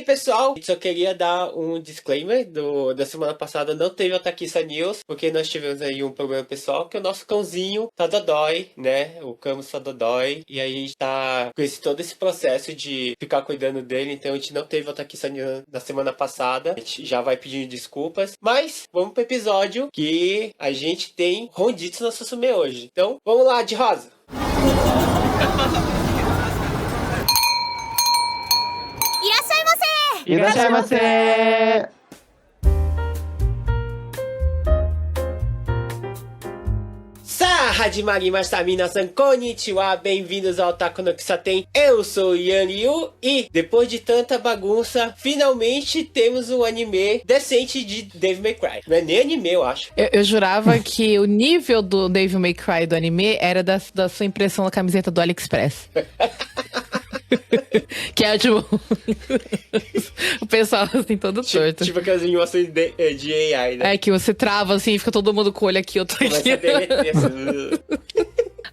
pessoal, só queria dar um disclaimer da semana passada, não teve Otaquissa News, porque nós tivemos aí um problema pessoal, que o nosso cãozinho tá dodói, né? O Camus tá dodói, e aí a gente tá com todo esse processo de ficar cuidando dele, então a gente não teve Otaquissa News na semana passada, a gente já vai pedindo desculpas, mas vamos pro episódio que a gente tem Honditsu no Susume hoje. Então, vamos lá, de rosa! Irashaimase! Hajimarimasu, minasan, konnichiwa, bem-vindos ao Otaku no Kisaten. Eu sou Yan Ryu e, depois de tanta bagunça, finalmente temos um anime decente de Devil May Cry. Não é nem anime, eu acho. Eu jurava que o nível do Devil May Cry do anime era da sua impressão na camiseta do AliExpress. Que é tipo o pessoal assim todo torto. Tipo aquelas animações de AI, né? É que você trava assim e fica todo mundo com o olho aqui, outro aqui.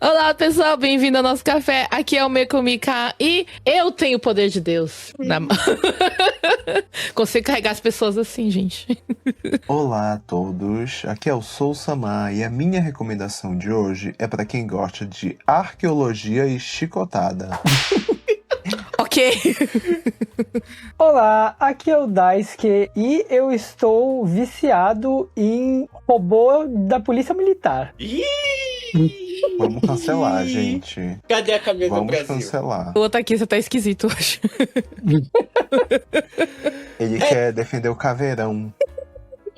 Olá pessoal, bem-vindo ao nosso café. Aqui é o Mekomika e eu tenho o poder de Deus na mão. Consigo carregar as pessoas assim, gente. Olá a todos, aqui é o Sou-sama e a minha recomendação de hoje é para quem gosta de arqueologia e chicotada. Ok. Olá, aqui é o Daisuke e eu estou viciado em robô da polícia militar. Vamos cancelar, gente. Cadê a camisa do Vamos Brasil? cancelar. O outro aqui, você tá esquisito hoje. Ele quer defender o caveirão.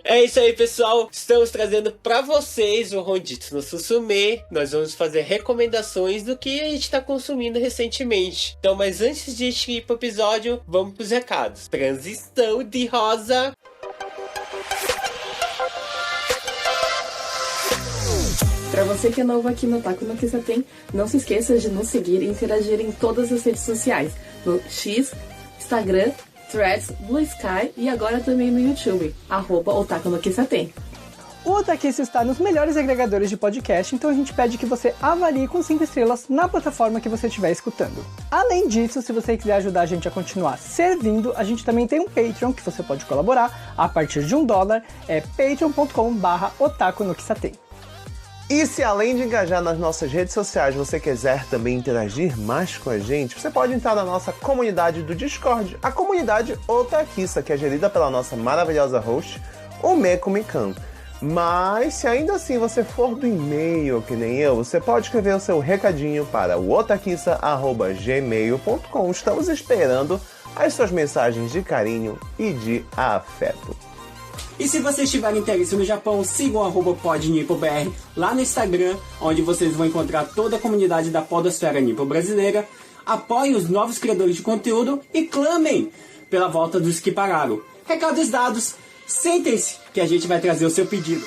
É isso aí, pessoal. Estamos trazendo pra vocês o Honditsu no Susume. Nós vamos fazer recomendações do que a gente tá consumindo recentemente. Então, mas antes de a gente ir pro episódio, vamos pros recados. Transição de rosa. Pra você que é novo aqui no Otaku no Kisaten, não se esqueça de nos seguir e interagir em todas as redes sociais. No X, Instagram, Threads, Blue Sky e agora também no YouTube, @Otaku no Kisaten. O Otaquissa está nos melhores agregadores de podcast, então a gente pede que você avalie com 5 estrelas na plataforma que você estiver escutando. Além disso, se você quiser ajudar a gente a continuar servindo, a gente também tem um Patreon que você pode colaborar a partir de $1, é patreon.com/Otaku no Kisaten. E se além de engajar nas nossas redes sociais, você quiser também interagir mais com a gente, você pode entrar na nossa comunidade do Discord, a comunidade Otaquissa, que é gerida pela nossa maravilhosa host, o Mekomikan. Mas se ainda assim você for do e-mail, que nem eu, você pode escrever o seu recadinho para o otaquissa@gmail.com. Estamos esperando as suas mensagens de carinho e de afeto. E se vocês tiverem interesse no Japão, sigam @podnippobr lá no Instagram, onde vocês vão encontrar toda a comunidade da podosfera nipo brasileira. Apoiem os novos criadores de conteúdo e clamem pela volta dos que pararam. Recados dados, sentem-se que a gente vai trazer o seu pedido.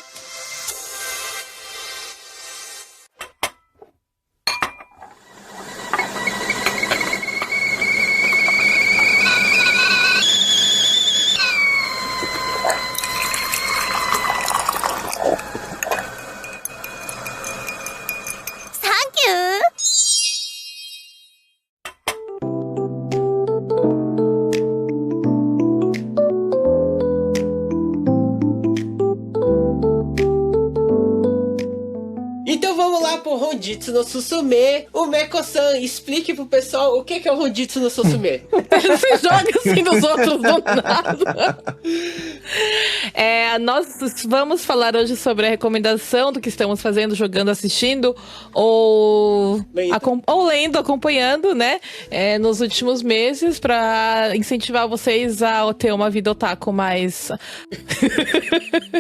Honditsu no Susume. O Meko-san, explique pro pessoal o que é o Honditsu no Susume. Você joga assim nos outros do nada. Nós vamos falar hoje sobre a recomendação do que estamos fazendo, jogando, assistindo ou lendo, acompanhando, né? Nos últimos meses, pra incentivar vocês a ter uma vida otaku mais...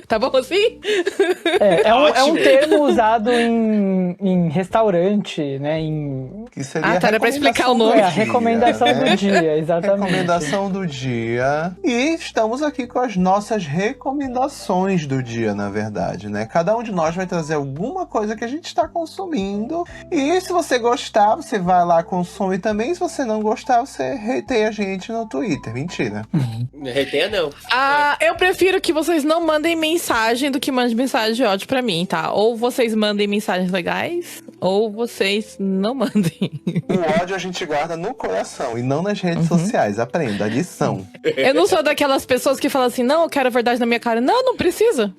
Tá bom assim? É um termo usado em restaurante, né? Que seria era pra explicar o nome. A recomendação do dia, exatamente. Recomendação do dia. E estamos aqui com as nossas recomendações do dia, na verdade, né? Cada um de nós vai trazer alguma coisa que a gente está consumindo. E se você gostar, você vai lá, consome também. Se você não gostar, você hateia a gente no Twitter. Mentira. Não hateia, não. Eu prefiro que vocês não mandem mensagem do que mandem mensagem de ódio pra mim, tá? Ou vocês mandem mensagens legais, ou vocês não mandem. O ódio a gente guarda no coração e não nas redes sociais. Aprenda, a lição. Eu não sou daquelas pessoas que falam assim, não, eu quero a verdade na minha cara. Não, não precisa.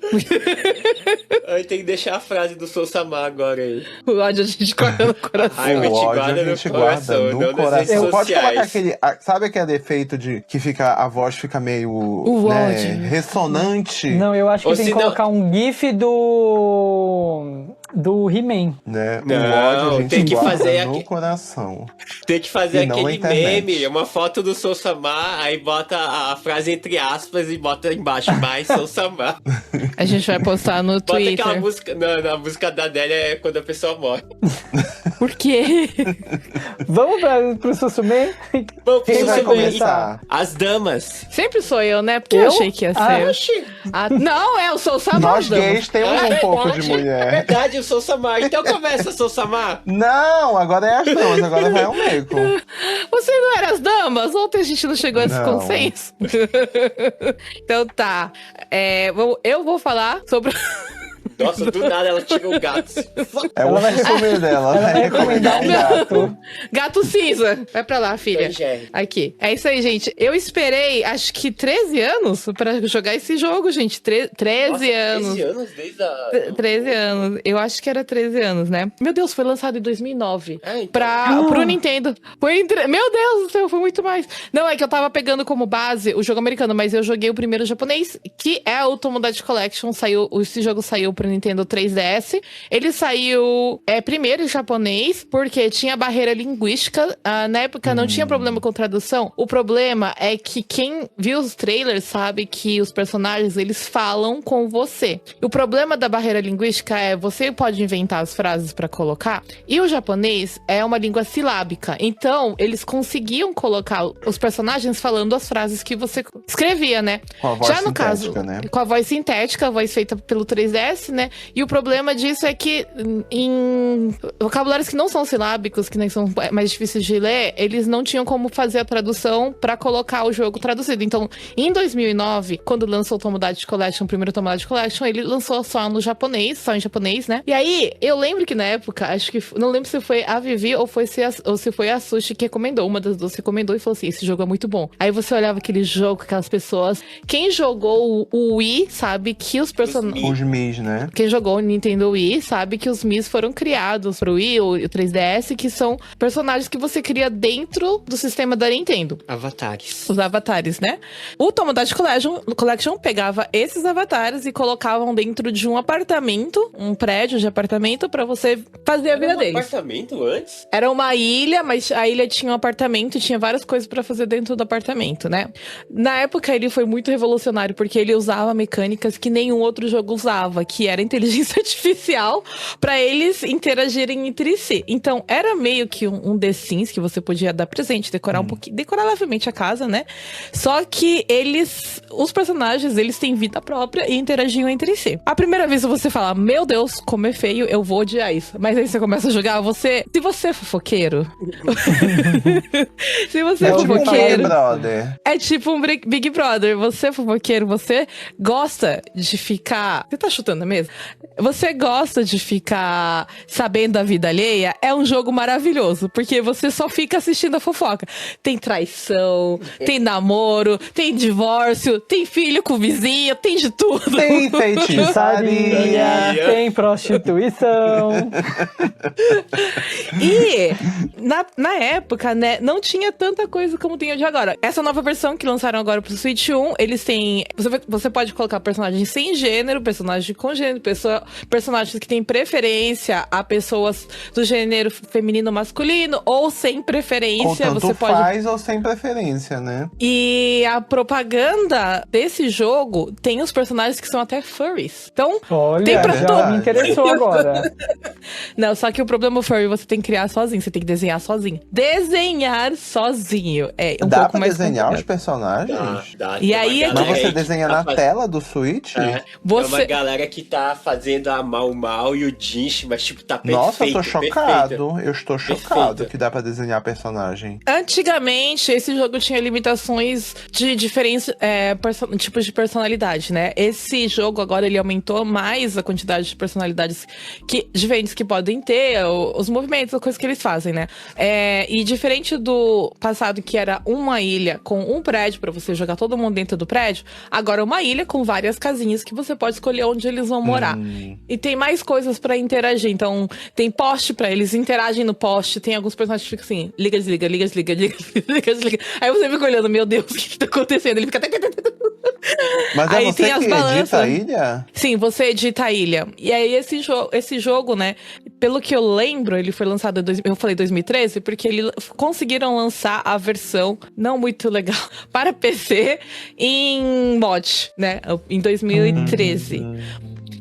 Aí tem que deixar a frase do Sou Samar agora aí. O ódio a gente guarda no coração. Ai, O ódio a gente guarda no não nas coração. redes Pode colocar sociais. aquele... Sabe aquele efeito de que fica, a voz fica meio O ódio. ressonante? Não, eu acho que Ou tem se que não- colocar um gif do He-Man. Né? O Não, ódio a gente tem que guarda fazer no aqui- coração. Tem que fazer E não na aquele internet. meme, uma foto do Sou Samar, aí bota a frase entre aspas e bota embaixo mais Sou Samar. A gente vai postar no Bota aquela Twitter. música. Não, a música da Adélia é quando a pessoa morre. Por quê? Vamos pro Sussumê? Vamos Quem pro vai Sussumê. começar? As damas. Sempre sou eu, né? Porque eu Eu? achei que ia ser. Oxi. Não, eu sou o Samar. Nós gays temos um pouco de É mulher. verdade, eu sou Samar. Então começa, Sou Samar. Não, agora é as damas, agora vai o Meiko. Você não era as damas? Ontem a gente não chegou a esse Não. consenso. Então tá. Eu vou falar sobre. Nossa, do nada ela tirou o gato. É o comer dela. Ela vai recomendar um gato. Gato cinza. Vai pra lá, filha. Angélica. Aqui. É isso aí, gente. Eu esperei, acho que 13 anos pra jogar esse jogo, gente. 13 anos. 13 anos desde a... 13 anos. Eu acho que era 13 anos, né? Meu Deus, foi lançado em 2009. É, então. Pro Nintendo. Meu Deus do céu, foi muito mais. Não, é que eu tava pegando como base o jogo americano, mas eu joguei o primeiro japonês, que é o Tomodachi Collection. Esse jogo saiu pro Nintendo 3DS. Ele saiu primeiro em japonês, porque tinha barreira linguística. Na época não tinha problema com tradução. O problema é que quem viu os trailers sabe que os personagens, eles falam com você. O problema da barreira linguística é você pode inventar as frases pra colocar, e o japonês é uma língua silábica. Então, eles conseguiam colocar os personagens falando as frases que você escrevia, né? Com a voz Já no sintética, caso, né? com a voz sintética, a voz feita pelo 3DS, né? E o problema disso é que em vocabulários que não são silábicos, que nem são mais difíceis de ler, eles não tinham como fazer a tradução pra colocar o jogo traduzido. Então, em 2009, quando lançou o Tomodachi Collection, o primeiro Tomodachi Collection, ele lançou só no japonês, só em japonês, né? E aí, eu lembro que na época, acho que, não lembro se foi a Vivi ou se foi a Sushi que recomendou, uma das duas recomendou e falou assim, esse jogo é muito bom. Aí você olhava aquele jogo, aquelas pessoas, quem jogou o Wii sabe que os personagens... Os Mis, né? Quem jogou o Nintendo Wii sabe que os Mis foram criados pro Wii, o 3DS, que são personagens que você cria dentro do sistema da Nintendo. Avatares. Os avatares, né? O Tomodachi Collection pegava esses avatares e colocavam dentro de um apartamento, um prédio de apartamento, pra você fazer a vida deles. Apartamento antes? Era uma ilha, mas a ilha tinha um apartamento, tinha várias coisas pra fazer dentro do apartamento, né? Na época ele foi muito revolucionário, porque ele usava mecânicas que nenhum outro jogo usava, que era inteligência artificial, pra eles interagirem entre si. Então, era meio que um The Sims que você podia dar presente, decorar um pouquinho, decorar levemente a casa, né? Só que os personagens, eles têm vida própria e interagiam entre si. A primeira vez você fala, meu Deus, como é feio, eu vou odiar isso. Mas aí você começa a jogar, se você é fofoqueiro... se você é tipo um Big fofoqueiro... Brother. É tipo um Big Brother. Você é fofoqueiro, você gosta de ficar... Você tá chutando mesmo? Você gosta de ficar sabendo da vida alheia? É um jogo maravilhoso, porque você só fica assistindo a fofoca. Tem traição, tem namoro, tem divórcio, tem filho com o vizinho, tem de tudo. Tem feitiçaria. Putaria, tem prostituição. E na época, né, não tinha tanta coisa como tem hoje agora. Essa nova versão que lançaram agora pro Switch 1, eles têm... Você pode colocar personagens sem gênero, personagens com gênero, personagens que têm preferência a pessoas do gênero feminino ou masculino, ou sem preferência. Ou tanto você pode... faz ou sem preferência, né? E a propaganda desse jogo tem os personagens que são até furries. Então, Olha, tem pra já todo. me interessou agora. Não, só que o problema furry você tem que criar sozinho, você tem que desenhar sozinho. Desenhar sozinho é um Dá pouco pra mais desenhar os complicado. personagens? Dá, E tem uma aí é que- Mas galera você que desenha tá na fazendo- tela do Switch? É, Você- tem uma galera que tá fazendo fazendo a Mau e o Jinx, mas tipo, tá perfeito. Nossa, eu tô chocado. Perfeito. Eu estou chocado que dá pra desenhar personagem. Antigamente, esse jogo tinha limitações de diferentes tipos de personalidade, né? Esse jogo agora ele aumentou mais a quantidade de personalidades diferentes que podem ter, os movimentos, as coisas que eles fazem, né? E diferente do passado, que era uma ilha com um prédio pra você jogar todo mundo dentro do prédio, agora é uma ilha com várias casinhas que você pode escolher onde eles vão morar. E tem mais coisas pra interagir. Então, tem poste pra eles interagem no poste. Tem alguns personagens que ficam assim, liga, desliga, liga, desliga, liga, desliga, desliga. Aí você fica olhando, meu Deus, o que tá acontecendo? Ele fica... Mas aí é você tem as que balanças. edita a ilha? Sim, você edita a ilha. E aí esse jogo, né, pelo que eu lembro, ele foi lançado eu falei 2013, porque eles conseguiram lançar a versão não muito legal para PC em mod, né, em 2013.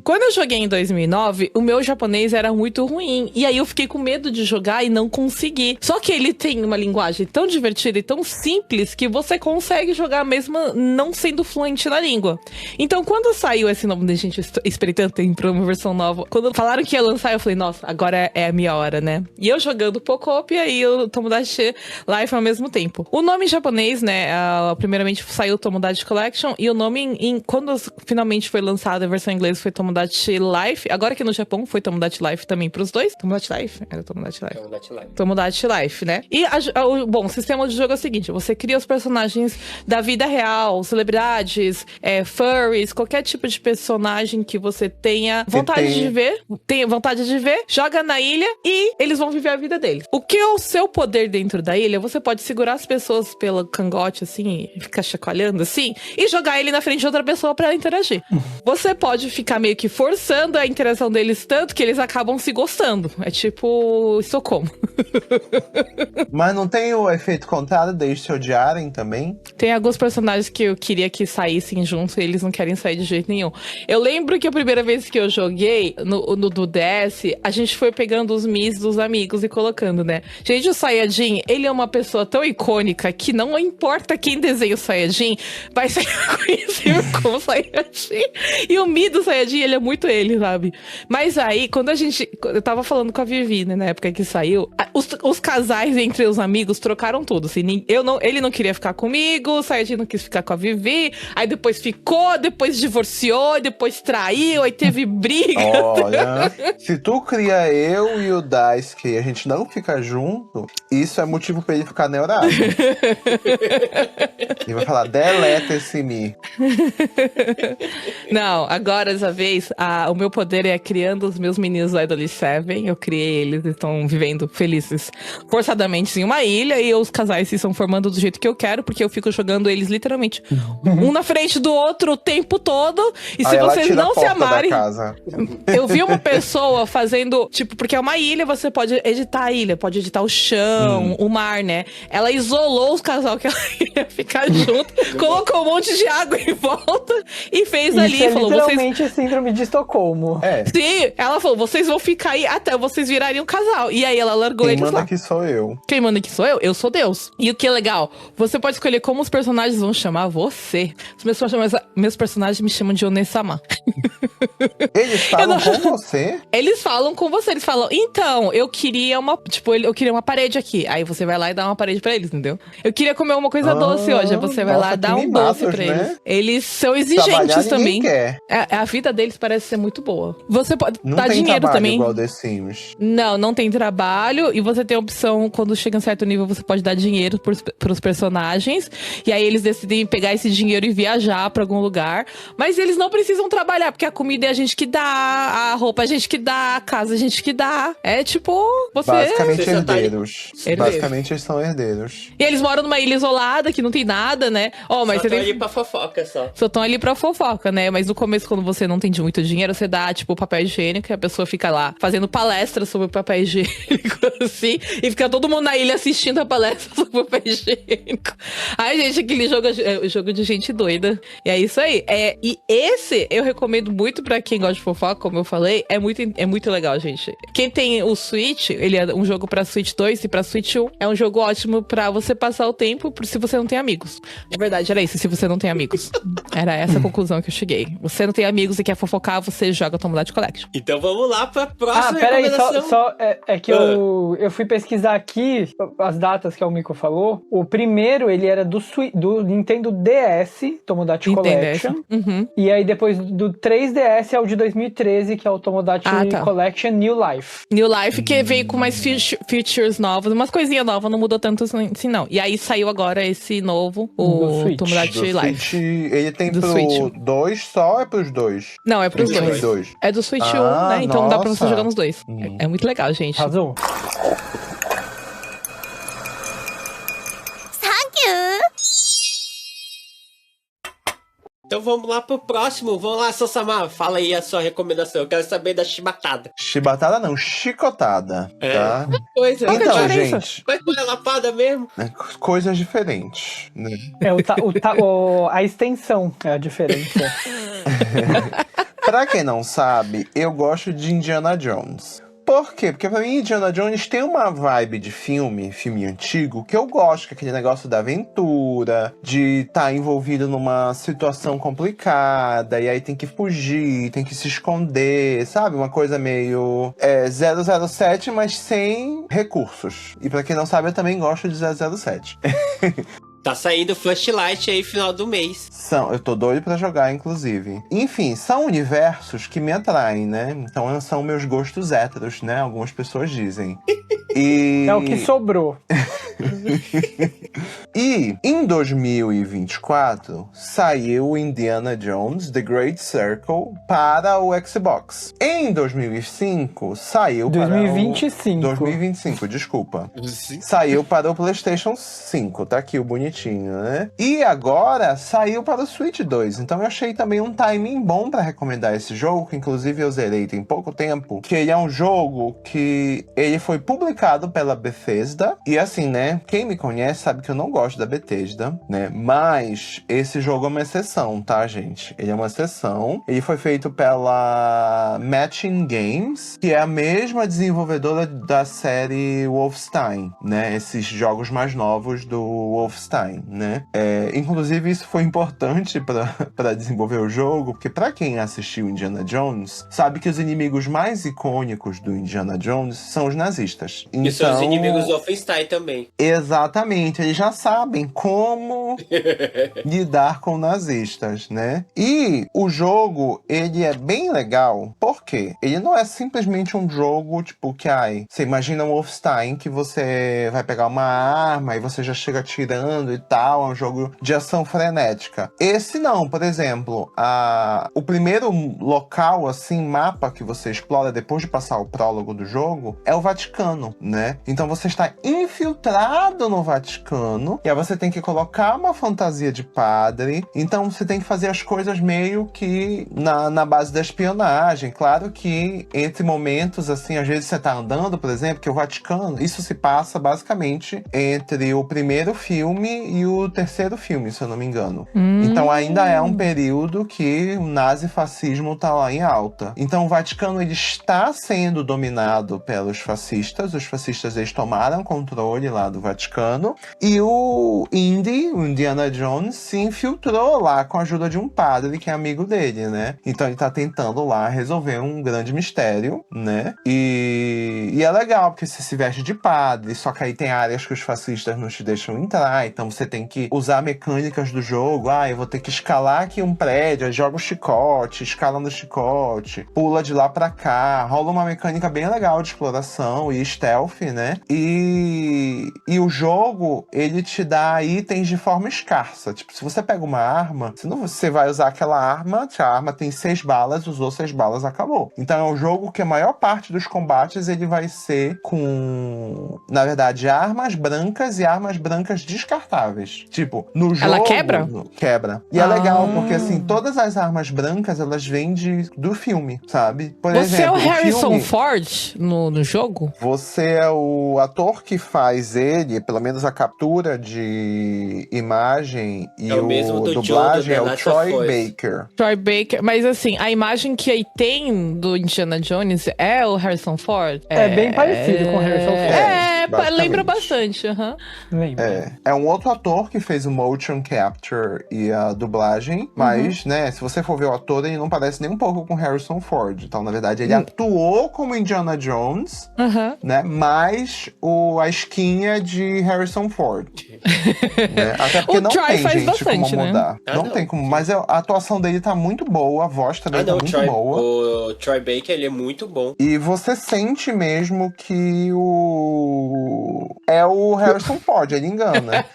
Quando eu joguei em 2009, o meu japonês era muito ruim. E aí eu fiquei com medo de jogar e não consegui. Só que ele tem uma linguagem tão divertida e tão simples que você consegue jogar mesmo não sendo fluente na língua. Então, quando saiu esse nome da gente experimentando para uma versão nova, quando falaram que ia lançar, eu falei, nossa, agora é a minha hora, né? E eu jogando Pocop e aí o Tomodachi Life ao mesmo tempo. O nome em japonês, né, primeiramente saiu o Tomodachi Collection e o nome, quando finalmente foi lançada a versão em inglês, foi Tomodachi Life. Agora aqui no Japão foi Tomodachi Life também pros dois. Tomodachi Life? Era Tomodachi Life. Tomodachi Life, né? E o sistema de jogo é o seguinte: você cria os personagens da vida real, celebridades, furries, qualquer tipo de personagem que você tenha vontade de ver, joga na ilha e eles vão viver a vida deles. O que é o seu poder dentro da ilha? Você pode segurar as pessoas pelo cangote, assim, e ficar chacoalhando, assim, e jogar ele na frente de outra pessoa pra interagir. Você pode ficar meio que forçando a interação deles tanto que eles acabam se gostando. É tipo Estocolmo. Mas não tem o efeito contrário deles se odiarem também? Tem alguns personagens que eu queria que saíssem juntos e eles não querem sair de jeito nenhum. Eu lembro que a primeira vez que eu joguei no do DS, a gente foi pegando os Mis dos amigos e colocando, né? Gente, o Saiyajin, ele é uma pessoa tão icônica que não importa quem desenha o Saiyajin, vai ser reconhecível como Saiyajin. E o Mi do Saiyajin, ele é muito ele, sabe? Mas aí, eu tava falando com a Vivi, né, na época que saiu, os casais entre os amigos trocaram tudo, assim, ele não queria ficar comigo, o Saiyajin não quis ficar com a Vivi, aí depois ficou, depois divorciou, depois traiu, aí teve briga. Olha, se tu cria eu e o Daisuke e a gente não fica junto, isso é motivo pra ele ficar neurado. Ele vai falar, deleta esse Mi. Não, agora, dessa vez, o meu poder é criando os meus meninos do Idol 7. Eu criei eles, estão vivendo felizes forçadamente em uma ilha, e os casais se estão formando do jeito que eu quero, porque eu fico jogando eles literalmente um na frente do outro o tempo todo. E se vocês não se amarem... Eu vi uma pessoa fazendo, tipo, porque é uma ilha, você pode editar a ilha, pode editar o chão, o mar, né? Ela isolou os casal que ela ia ficar junto, colocou um monte de água em volta e fez ali. Isso Falou, literalmente síndrome de Estocolmo. Sim, ela falou, vocês vão ficar aí até vocês virarem um casal. E aí ela largou eles lá. Quem manda aqui sou eu. Quem manda aqui sou eu? Eu sou Deus. E o que é legal, você pode escolher como os personagens vão chamar você. Os meus personagens me chamam de Onesama. Eles falam com você? Eles falam com você, eles falam, então, eu queria uma parede aqui. Aí você vai lá e dá uma parede pra eles, entendeu? Eu queria comer uma coisa doce hoje. Aí você vai lá e dá um doce pra eles. Eles são exigentes também. A vida deles parece ser muito boa. Você pode dar dinheiro também. Igual The Sims. Não tem trabalho. E você tem a opção, quando chega a certo nível, você pode dar dinheiro pros personagens. E aí eles decidem pegar esse dinheiro e viajar pra algum lugar. Mas eles não precisam trabalhar, porque a comida é a gente que dá, a roupa é a gente que dá, a casa é a gente que dá. É tipo, você... Basicamente herdeiros. Basicamente eles são herdeiros. E eles moram numa ilha isolada, que não tem nada, né? Mas só estão ali pra fofoca, só. Só estão ali pra fofoca, né? Mas no começo, quando você não tem muito dinheiro, você dá, tipo, papel higiênico, e a pessoa fica lá fazendo palestra sobre o papel higiênico, assim, e fica todo mundo na ilha assistindo a palestra sobre o papel higiênico. Ai, gente, aquele jogo é jogo de gente doida. E é isso aí. E esse eu recomendo muito pra quem gosta de fofoca, como eu falei. É muito legal, gente. Quem tem o Switch, ele é um jogo pra Switch 2 e pra Switch 1. É um jogo ótimo pra você passar o tempo se você não tem amigos. Na verdade, era isso, se você não tem amigos. Era essa a conclusão que eu cheguei. Você não tem amigos e quer fofocar, você joga Tomodachi Collection. Então vamos lá pra próxima Peraí, recomendação. é que eu fui pesquisar aqui as datas que o Miko falou. O primeiro, ele era do Nintendo DS, Tomodachi Collection. Uhum. E aí depois do 3DS é o de 2013, que é o Tomodachi Collection New Life. New Life, que veio com mais features novas, umas coisinhas novas, não mudou tanto assim, não. E aí saiu agora esse novo, o Tomodachi Life. Ele tem Do pro Switch. 2 só ou é pros dois? Não, é pros Tem dois. dois. É do Switch 1, né? Então dá pra você nossa. jogar nos dois. É muito legal, gente. Arrasou. Então vamos lá pro próximo. Vamos lá, Sosama, fala aí a sua recomendação. Eu quero saber da chibatada. Chibatada não, chicotada, tá? Coisa. Qual que é a Então, diferença? gente, Mas não é lapada mesmo? coisas diferentes, né? A extensão é a diferença. Pra quem não sabe, eu gosto de Indiana Jones. Por quê? Porque pra mim Indiana Jones tem uma vibe de filme antigo, que eu gosto, que é aquele negócio da aventura, de estar envolvido numa situação complicada, e aí tem que fugir, tem que se esconder, sabe? Uma coisa meio 007, mas sem recursos. E pra quem não sabe, eu também gosto de 007. Tá saindo Flashlight aí final do mês. Eu tô doido pra jogar, inclusive. Enfim, são universos que me atraem, né? Então são meus gostos héteros, né? Algumas pessoas dizem. E... É o que sobrou. E em 2024 saiu Indiana Jones The Great Circle para o Xbox. Em 2005 saiu 2025. 2025, desculpa. Saiu para o PlayStation 5, tá aqui o bonitinho, né? E agora saiu para o Switch 2. Então eu achei também um timing bom para recomendar esse jogo, que inclusive eu zerei tem pouco tempo, que ele é um jogo que ele foi publicado pela Bethesda. E assim, né? Quem me conhece sabe que eu não gosto da Bethesda, né? Mas esse jogo é uma exceção, tá, gente? Ele é uma exceção. Ele foi feito pela Matching Games, que é a mesma desenvolvedora da série Wolfenstein, né? Esses jogos mais novos do Wolfenstein, né? Inclusive, isso foi importante para desenvolver o jogo, porque para quem assistiu Indiana Jones, sabe que os inimigos mais icônicos do Indiana Jones são os nazistas. Então, E são os inimigos do Wolfenstein também. Exatamente, eles já sabem como lidar com nazistas, né? E o jogo, ele é bem legal, porque ele não é simplesmente um jogo, tipo, que, você imagina um Wolfenstein que você vai pegar uma arma e você já chega atirando e tal, é um jogo de ação frenética. Esse não, por exemplo, o primeiro local, assim, mapa que você explora depois de passar o prólogo do jogo é o Vaticano, né? Então você está infiltrado no Vaticano, e aí você tem que colocar uma fantasia de padre, então você tem que fazer as coisas meio que na base da espionagem. Claro que entre momentos, assim, às vezes você tá andando, por exemplo, que o Vaticano, isso se passa basicamente entre o primeiro filme e o terceiro filme, se eu não me engano. Então ainda é um período que o nazifascismo tá lá em alta. Então o Vaticano, ele está sendo dominado pelos fascistas. Os fascistas, eles tomaram controle lá do Vaticano, e o Indiana Jones, se infiltrou lá com a ajuda de um padre que é amigo dele, né? Então ele tá tentando lá resolver um grande mistério, né? E é legal, porque você se veste de padre, só que aí tem áreas que os fascistas não te deixam entrar, então você tem que usar mecânicas do jogo. Eu vou ter que escalar aqui um prédio, aí joga o chicote, escala no chicote, pula de lá pra cá, rola uma mecânica bem legal de exploração e stealth, né? E o jogo, ele te dá itens de forma escassa. Tipo, se você pega uma arma, você vai usar aquela arma, se a arma tem 6 balas, usou 6 balas, acabou. Então é um jogo que a maior parte dos combates, ele vai ser com, na verdade, armas brancas e armas brancas descartáveis. Tipo, no jogo... Ela quebra? Quebra. E é legal, porque assim, todas as armas brancas, elas vêm do filme, sabe? Por Você exemplo, é o Harrison filme, Ford no jogo? você é o ator que faz ele, pelo menos a captura de imagem e É o mesmo do dublagem, John do é The o Last of Troy Us. Baker. Troy Baker. Mas assim, a imagem que aí tem do Indiana Jones é o Harrison Ford? É bem parecido com o Harrison Ford. basicamente. Lembra bastante. Lembra? É um outro ator que fez o motion capture e ali a dublagem, mas, né, se você for ver o ator, ele não parece nem um pouco com Harrison Ford. Então, na verdade, ele atuou como Indiana Jones, né, mais a esquinha de Harrison Ford. Né? Até porque O não Troy tem, faz gente, bastante, como né? mudar. Ah, não não. tem como, mas a atuação dele tá muito boa, a voz também tá o muito boa. o Troy Baker, ele é muito bom. E você sente mesmo que é o Harrison Ford, ele engana.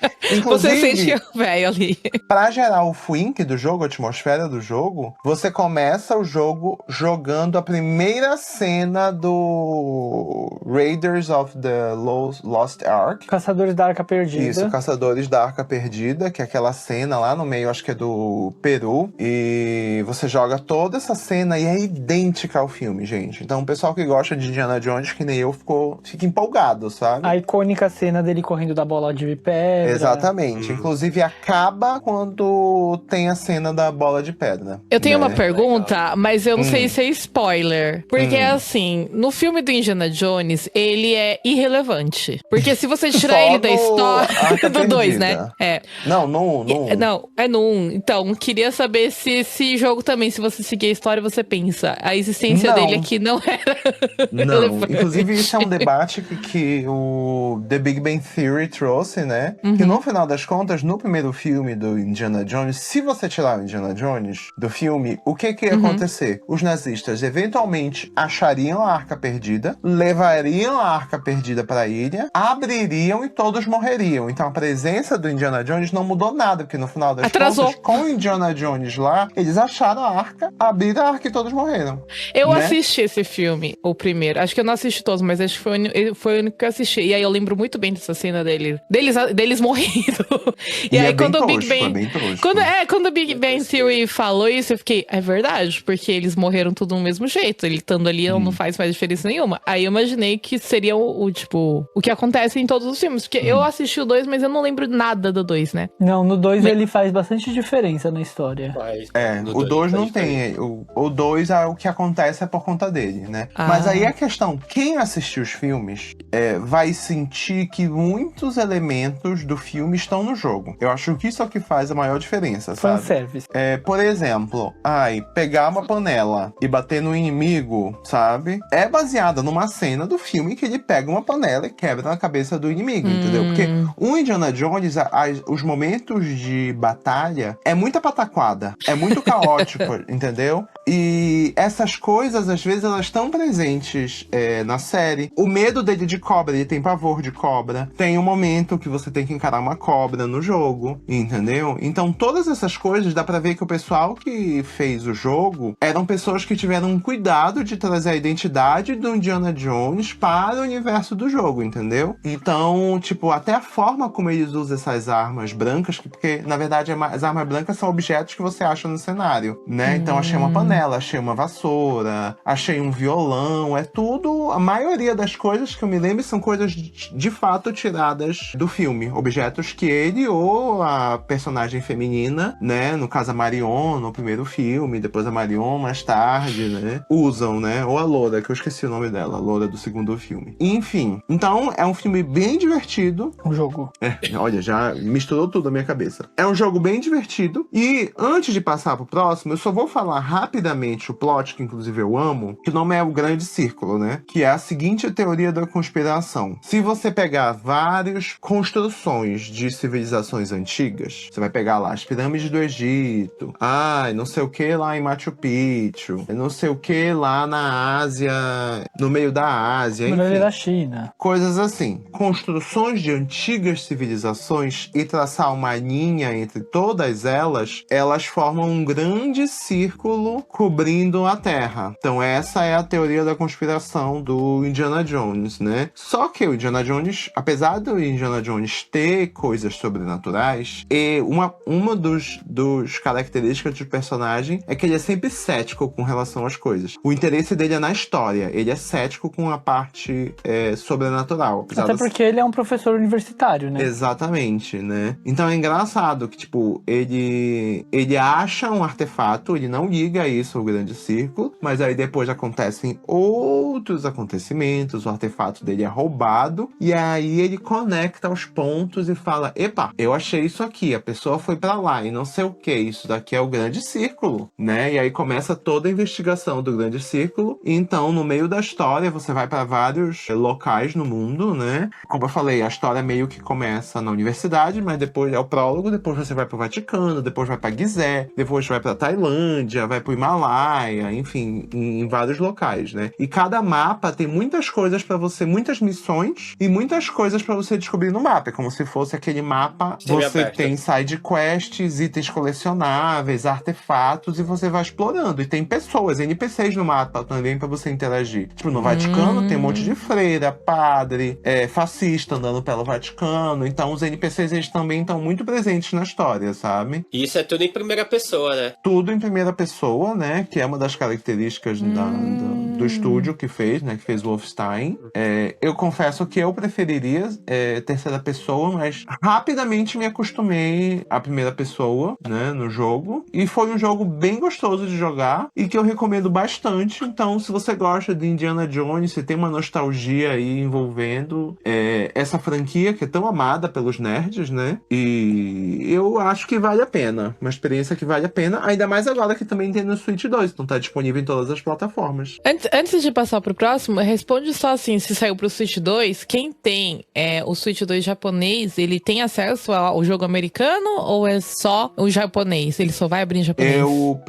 Você sente que Inclusive, é o velho ali. pra gerar o fwink do jogo, a atmosfera do jogo, você começa o jogo jogando a primeira cena do Raiders of the Lost Ark. Caçadores da Arca Perdida. Isso, Caçadores da Arca Perdida, que é aquela cena lá no meio, acho que é do Peru. E você joga toda essa cena e é idêntica ao filme, gente. Então o pessoal que gosta de Indiana Jones, que nem eu, fica empolgado, sabe? A icônica cena dele correndo da bola de pedra. Exatamente. Inclusive acaba quando tem a cena da bola de pedra. Eu tenho né? uma pergunta, mas eu não sei se é spoiler. Porque, assim, no filme do Indiana Jones, ele é irrelevante. Porque se você tirar Só ele da no história Arca do 2, Perdida. né? É. Não, no 1. Não, é no 1. Então, queria saber se esse jogo também, se você seguir a história, você pensa, a existência Não. dele aqui não era Não, relevante. inclusive isso é um debate que o The Big Bang Theory trouxe, né? Que no final das contas, no primeiro filme do Indiana Jones, se você tirar o Indiana Jones do filme, o que ia acontecer? Os nazistas eventualmente achariam a Arca Perdida, levariam a Arca Perdida pra ilha, abririam e todos morreriam. Então a presença do Indiana Jones não mudou nada, porque no final das Atrasou. contas, com o Indiana Jones lá, eles acharam a Arca, abriram a Arca e todos morreram. Eu né? assisti esse filme, o primeiro. Acho que eu não assisti todos, mas acho que foi o único que eu assisti. E aí eu lembro muito bem dessa cena deles morrendo. E aí é quando bem o Big tosco, Bang... é bem tosco. Quando o Big Bang Theory falou isso, eu fiquei, é verdade, porque eles morreram tudo do mesmo jeito. Ele estando ali não faz mais diferença nenhuma. Aí eu imaginei que seria o que acontece em todos os filmes. Porque eu assisti o 2, mas eu não lembro nada do 2, né? Não, no 2 ele faz bastante diferença na história. O 2 não tem. O 2 o que acontece é por conta dele, né? Mas aí a questão, quem assistiu os filmes vai sentir que muitos elementos do filme estão no jogo. Eu acho que isso é o que faz a maior diferença, sabe? Fanservice. Por exemplo, pegar uma panela e bater no inimigo, sabe? É baseada numa cena do filme que ele pega uma panela e quebra na cabeça do inimigo, entendeu? Porque o Indiana Jones, os momentos de batalha é muita pataquada, é muito caótico, entendeu? E essas coisas, às vezes, elas estão presentes na série. O medo dele de cobra, ele tem pavor de cobra. Tem um momento que você tem que encarar uma cobra no jogo, entendeu? Então, todas essas coisas, dá pra ver que o pessoal que fez o jogo eram pessoas que tiveram um cuidado de trazer a identidade do Indiana Jones para o universo do jogo, entendeu? Então, tipo, até a forma como eles usam essas armas brancas, porque, na verdade, as armas brancas são objetos que você acha no cenário, né? Então, achei uma panela, achei uma vassoura, achei um violão, é tudo... A maioria das coisas que eu me lembro são coisas de fato tiradas do filme. Objetos que ele ou a personagem feminina, né? No caso, a Marion, no primeiro filme, depois a Marion mais tarde, né? Usam, né? Ou a Loura, que eu esqueci o nome dela, a Loura do segundo filme. Enfim, então é um filme bem divertido. O jogo. Olha, já misturou tudo na minha cabeça. É um jogo bem divertido. E antes de passar pro próximo, eu só vou falar rapidamente o plot, que inclusive eu amo, que o nome é O Grande Círculo, né? Que é a seguinte teoria da conspiração. Se você pegar várias construções de civilizações antigas, você vai pegar lá as pirâmides do Egito, não sei o que lá em Machu Picchu, não sei o que lá na Ásia, no meio da Ásia, Muralha enfim. da China. Coisas assim. Construções de antigas civilizações e traçar uma linha entre todas elas formam um grande círculo cobrindo a Terra. Então essa é a teoria da conspiração do Indiana Jones, né? Só que o Indiana Jones, apesar do Indiana Jones ter coisas sobrenaturais, uma dos características do personagem é que ele é sempre cético com relação às coisas. O interesse dele é na história. Ele é cético com a parte sobrenatural. Apesar Até das- porque ele é um professor universitário, né? Exatamente, né? Então é engraçado que, tipo, ele acha um artefato, ele não liga isso ao grande círculo, mas aí depois acontecem outros acontecimentos, o artefato dele é roubado, e aí ele conecta os pontos e fala, epa, eu achei isso aqui, a pessoa foi pra lá e não sei o que, isso daqui é o grande círculo, né? E aí começa toda a investigação do grande círculo, e então no meio da história você vai pra vários locais no mundo, né? Como eu falei, a história meio que começa na universidade, mas depois é o prólogo, depois você vai pro Vaticano, depois vai pra Gizé, depois vai pra Tailândia, vai pro Himalaia, enfim, em vários locais, né? E cada mapa tem muitas coisas pra você, muitas missões e muitas coisas pra você descobrir no mapa. É como se fosse aquele mapa, você Semi-aberto. tem side quests, itens colecionáveis, artefatos, e você vai explorando. E tem pessoas, NPCs no mapa também pra você interagir. Tipo, no Vaticano tem um monte de freira, padre, fascista andando pelo Vaticano. Então os NPCs, eles também estão muito presentes na história, sabe? E isso é tudo em primeira pessoa, né? Tudo em primeira pessoa, né? Que é uma das características do estúdio que fez, né? Que fez Wolfenstein. Eu confesso que eu preferiria terceira pessoa, mas rapidamente me acostumei à primeira pessoa, né? No jogo. E foi um jogo bem gostoso de jogar e que eu recomendo bastante. Então, se você gosta de Indiana Jones, se tem uma nostalgia aí envolvendo essa franquia que é tão amada pelos nerds, né? E eu acho que vale a pena. Uma experiência que vale a pena, ainda mais agora que também tem no Switch 2, então tá disponível em todas as plataformas. Antes de passar pro próximo, responde só assim, se saiu pro Switch 2, quem tem o Switch 2 japonês, ele tem acesso ao jogo americano ou é só o japonês? Ele só vai abrir em japonês? Eu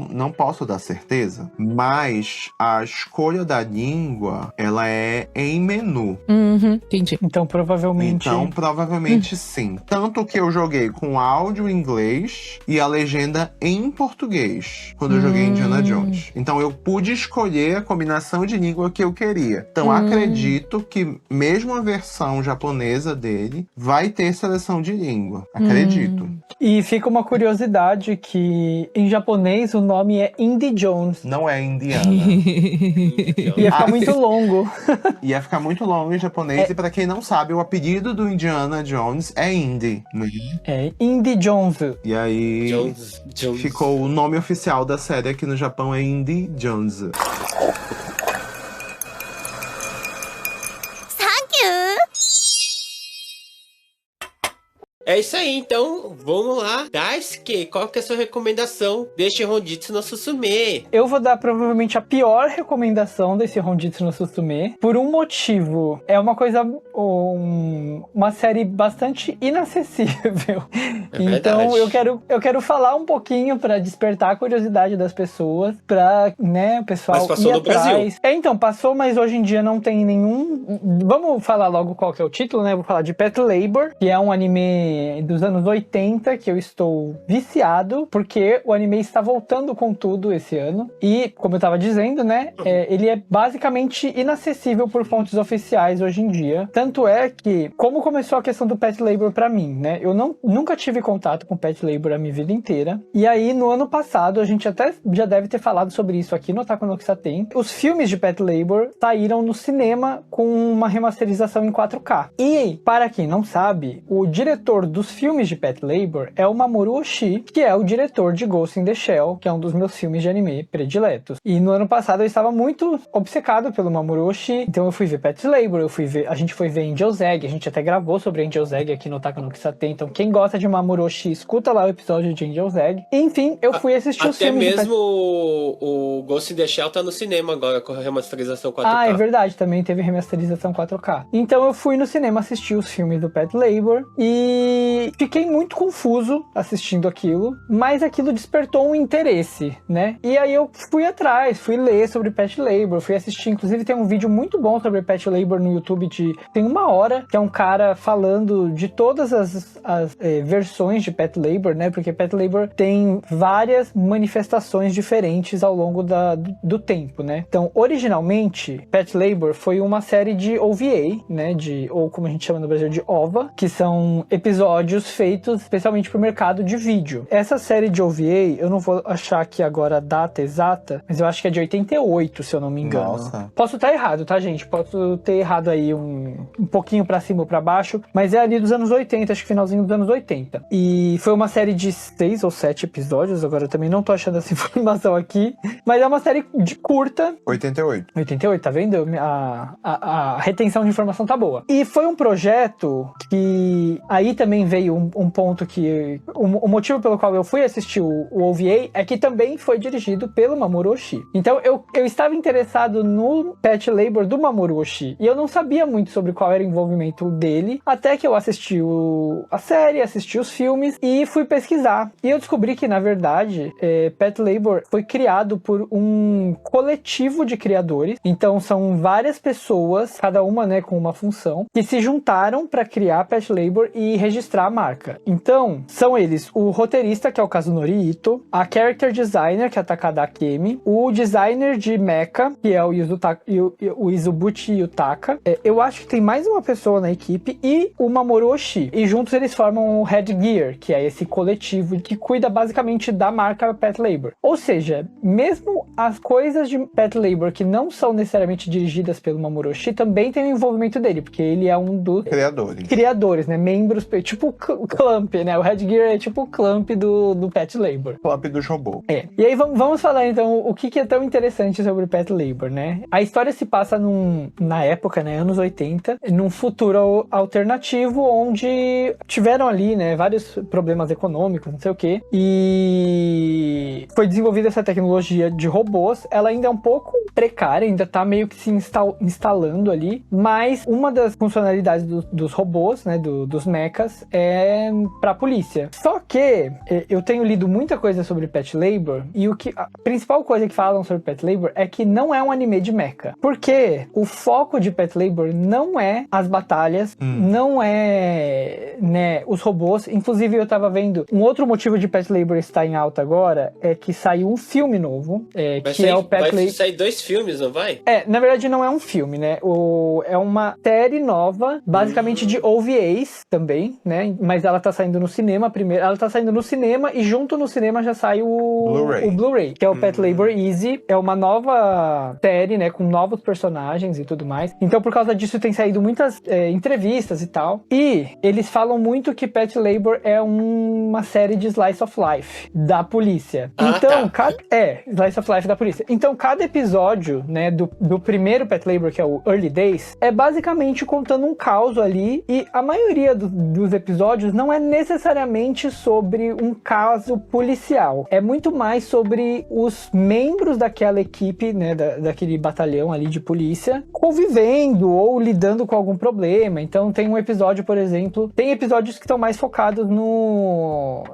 não posso dar certeza, mas a escolha da língua, ela é em menu. Entendi. Então, provavelmente... Então, provavelmente sim. Tanto que eu joguei com áudio em inglês e a legenda em português, quando eu joguei Indiana Jones. Então, eu pude escolher a combinação de língua que eu queria. Então, acredito que mesmo a versão japonesa dele vai ter seleção de língua. Acredito. E fica uma curiosidade que em japonês o nome é Indy Jones. Não é indiana. Ia ficar muito longo. Ia ficar muito longo em japonês. E pra quem não sabe, o apelido do Indiana Jones é Indy, né? É Indy Jones. E aí Jones. ficou o nome oficial da série aqui no Japão é Indy Jones. É isso aí, então vamos lá. Daisuke, qual que é a sua recomendação deste Honjitsu no Susume? Eu vou dar provavelmente a pior recomendação desse Honjitsu no Susume, por um motivo. É uma coisa, uma série bastante inacessível. Então eu quero falar um pouquinho pra despertar a curiosidade das pessoas, pra, né, o pessoal Mas passou ir no atrás. Brasil. Então, passou, mas hoje em dia não tem nenhum... Vamos falar logo qual que é o título, né? Vou falar de Pet Labor, que é um anime dos anos 80, que eu estou viciado, porque o anime está voltando com tudo esse ano. E, como eu estava dizendo, né, ele é basicamente inacessível por fontes oficiais hoje em dia. Tanto é que, como começou a questão do Pet Labor pra mim, né, eu nunca tive contato com Pet Labor a minha vida inteira. E aí, no ano passado, a gente até já deve ter falado sobre isso aqui no Otaku no Kisaten. Os filmes de Pet Labor saíram no cinema com uma remasterização em 4K. E, para quem não sabe, o diretor dos filmes de Pet Labor é o Mamoru Oshii, que é o diretor de Ghost in the Shell, que é um dos meus filmes de anime prediletos. E no ano passado eu estava muito obcecado pelo Mamoru Oshii, então eu fui ver Pet Labor, a gente foi ver Angel's Egg, a gente até gravou sobre Angel's Egg aqui no Otaku no Kisaten, então quem gosta de Mamoru Oshii, escuta lá o episódio de Angel's Egg. Enfim, eu fui assistir os Até filmes de mesmo o Ghost in the Shell tá no cinema agora com a remasterização 4K. Ah, é verdade, também teve remasterização 4K. Então eu fui no cinema assistir os filmes do Pet Labor e fiquei muito confuso assistindo aquilo, mas aquilo despertou um interesse, né? E aí eu fui atrás, fui ler sobre Pet Labor, fui assistir, inclusive tem um vídeo muito bom sobre Pet Labor no YouTube tem 1 hora, que é um cara falando de todas as versões de Pet Labor, né? Porque Pet Labor tem várias manifestações diferentes ao longo do tempo, né? Então, originalmente, Pet Labor foi uma série de OVA, né? Ou como a gente chama no Brasil, de OVA, que são episódios episódios feitos especialmente pro mercado de vídeo. Essa série de OVA, eu não vou achar aqui agora a data exata, mas eu acho que é de 88, se eu não me engano. Nossa. Posso estar errado, tá, gente? Posso ter errado aí um pouquinho pra cima ou pra baixo, mas é ali dos anos 80, acho que finalzinho dos anos 80. E foi uma série de 6 ou 7 episódios, agora eu também não tô achando essa informação aqui, mas é uma série de curta. 88. 88, tá vendo? A retenção de informação tá boa. E foi um projeto que aí também veio um ponto que... O motivo pelo qual eu fui assistir o OVA é que também foi dirigido pelo Mamoru Oshii. Então eu estava interessado no Pet Labor do Mamoru Oshii. E eu não sabia muito sobre qual era o envolvimento dele, até que eu assisti a série, assisti os filmes e fui pesquisar. E eu descobri que, na verdade, Pet Labor foi criado por um coletivo de criadores. Então são várias pessoas, cada uma, né, com uma função, que se juntaram para criar Pet Labor e registrar a marca. Então, são eles o roteirista, que é o Kazunori Ito, a character designer, que é a Takada Akemi, o designer de mecha, que é o Izubuchi Yutaka. Eu acho que tem mais uma pessoa na equipe, e o Mamoru Oshii. E juntos eles formam o Headgear, que é esse coletivo que cuida basicamente da marca Pet Labor. Ou seja, mesmo as coisas de Pet Labor que não são necessariamente dirigidas pelo Mamoru Oshii também tem o envolvimento dele, porque ele é um dos criadores, né? Membros, tipo o Clamp, né? O Headgear é tipo o Clamp do Pet Labor. Clamp dos robôs. E aí vamos falar então o que é tão interessante sobre o Pet Labor, né? A história se passa na época, né? Anos 80, num futuro alternativo onde tiveram ali, né? Vários problemas econômicos, não sei o quê. E foi desenvolvida essa tecnologia de robôs. Ela ainda é um pouco precária, ainda tá meio que se instalando ali, mas uma das funcionalidades dos robôs, né, dos mechas, é pra polícia. Só que eu tenho lido muita coisa sobre Pet Labor, e a principal coisa que falam sobre Pet Labor é que não é um anime de mecha. Porque o foco de Pet Labor não é as batalhas, não é, né, os robôs. Inclusive, eu tava vendo, um outro motivo de Pet Labor estar em alta agora é que saiu um filme novo, é o Pet Labor. Vai sair 2 filmes, não vai? Na verdade não é um filme, né? É uma série nova, basicamente de OVAs também, né? Mas ela tá saindo no cinema primeiro. Ela tá saindo no cinema e junto no cinema já sai o Blu-ray, que é o Pet Labor Easy. É uma nova série, né? Com novos personagens e tudo mais. Então, por causa disso, tem saído muitas entrevistas e tal. E eles falam muito que Pet Labor é uma série de Slice of Life da polícia. Então, Slice of Life da polícia. Então, cada episódio, né, do primeiro Pet Labor, que é o Early Days, é basicamente contando um caos ali, e a maioria dos episódios não é necessariamente sobre um caso policial. É muito mais sobre os membros daquela equipe, né, daquele batalhão ali de polícia, convivendo ou lidando com algum problema. Então tem um episódio, por exemplo, tem episódios que estão mais focados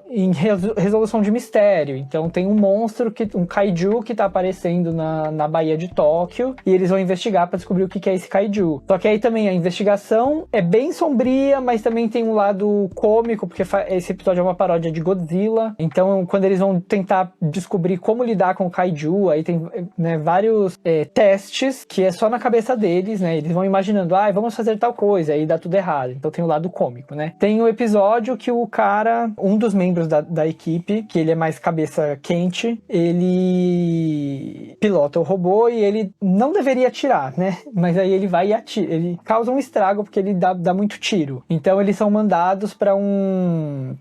em resolução de mistério. Então tem um monstro, um kaiju que tá aparecendo na Baía de Tóquio, e eles vão investigar para descobrir o que é esse kaiju. Só que aí também a investigação é bem sombria, mas também tem um lado cômico, porque esse episódio é uma paródia de Godzilla. Então, quando eles vão tentar descobrir como lidar com o kaiju, aí tem, né, vários testes que é só na cabeça deles, né? Eles vão imaginando, vamos fazer tal coisa, aí dá tudo errado. Então tem o lado cômico, né? Tem o episódio que o cara, um dos membros da equipe, que ele é mais cabeça quente, ele pilota o robô e ele não deveria atirar, né? Mas aí ele vai e atira. Ele causa um estrago porque ele dá muito tiro. Então eles são mandados para um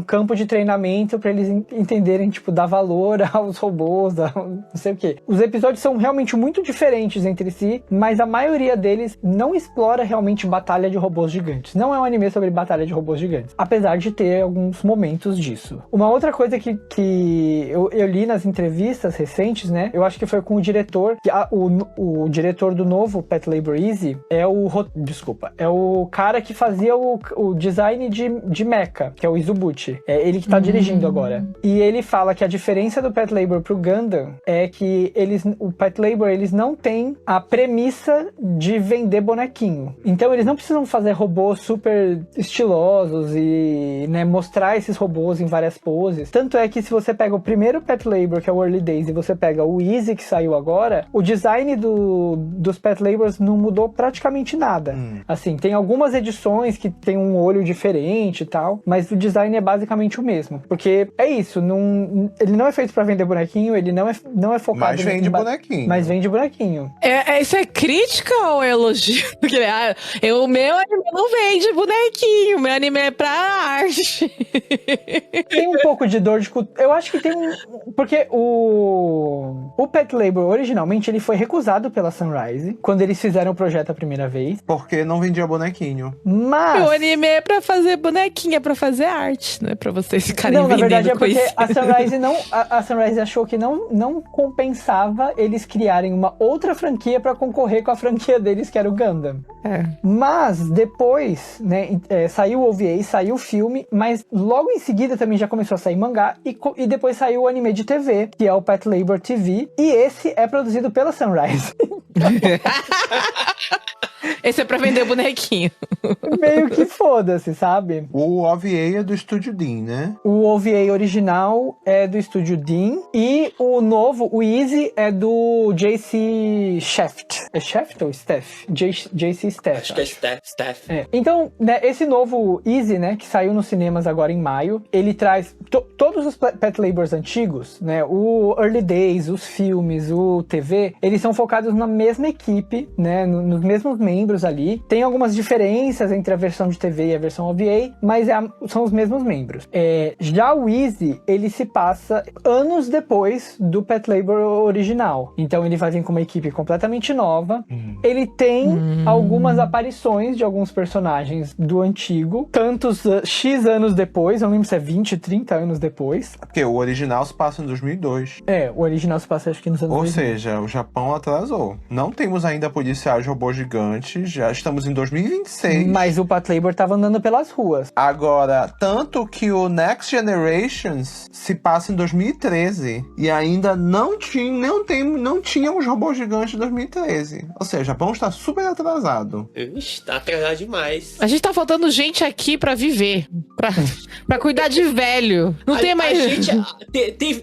campo de treinamento para eles entenderem, tipo, dar valor aos robôs, não sei o quê. Os episódios são realmente muito diferentes entre si, mas a maioria deles não explora realmente batalha de robôs gigantes. Não é um anime sobre batalha de robôs gigantes, apesar de ter alguns momentos disso. Uma outra coisa que eu li nas entrevistas recentes, né? Eu acho que foi com o diretor, o diretor do novo Pet Labor Easy é o cara que fazia o design de mecha, que é o Izubuchi. É ele que tá dirigindo agora. E ele fala que a diferença do Pet Labor pro Gundam é que o Pet Labor, eles não têm a premissa de vender bonequinho. Então eles não precisam fazer robôs super estilosos e, né, mostrar esses robôs em várias poses. Tanto é que se você pega o primeiro Pet Labor, que é o Early Days, e você pega o Easy, que saiu agora, o design dos Pet Labors não mudou praticamente nada. Assim, tem algumas edições que tem um olho diferente, diferente e tal, mas o design é basicamente o mesmo. Porque é isso, ele não é feito pra vender bonequinho, ele não é focado... Mas vende bonequinho. Mas vende bonequinho. Isso é crítica ou é elogio? Porque, o meu anime não vende bonequinho, meu anime é pra arte. Tem um pouco de dor de cultura. Eu acho que tem porque o Pet Labor, originalmente, ele foi recusado pela Sunrise, quando eles fizeram o projeto a primeira vez. Porque não vendia bonequinho. Mas... O anime é pra fazer bonequinho, é pra fazer arte, não é pra vocês ficarem Não, na vendendo verdade é porque coisinha. a Sunrise achou que não compensava eles criarem uma outra franquia pra concorrer com a franquia deles, que era o Gundam. Mas depois, né, saiu o OVA, saiu o filme, mas logo em seguida também já começou a sair mangá e depois saiu o anime de TV, que é o Pet Labor TV, e esse é produzido pela Sunrise. Esse é pra vender bonequinho. Meio que foda-se, sabe? O OVA é do Estúdio Dean, né? O OVA original é do estúdio Dean e o novo, o Easy, é do JC Shaft. É Shaft ou Steph? JC Steph. Acho que é Steph. Então, né, esse novo Easy, né, que saiu nos cinemas agora em maio, ele traz todos os Pet Labors antigos, né, o Early Days, os filmes, o TV, eles são focados na mesma equipe, né, nos mesmos membros ali. Tem algumas diferenças entre a versão de TV e a versão OVA, mas são os mesmos membros. Já o Easy, ele se passa anos depois do Pet Labor original. Então ele vai vir com uma equipe completamente nova. Ele tem algumas aparições de alguns personagens do antigo, tantos X anos depois, eu não lembro se é 20, 30 anos depois. Porque o original se passa em 2002. O original se passa acho que nos anos Ou 2000. seja, o Japão atrasou. Não temos ainda policiais robôs gigantes, já estamos em 2026. Mas o Pet Labor tava andando pelas ruas. Agora, tanto que o Next Generations se passa em 2013 e ainda não tinha os robôs gigantes em 2013. Ou seja, o Japão está super atrasado. Ixi, tá atrasado demais. A gente tá faltando gente aqui pra viver, pra cuidar de velho. Não tem mais...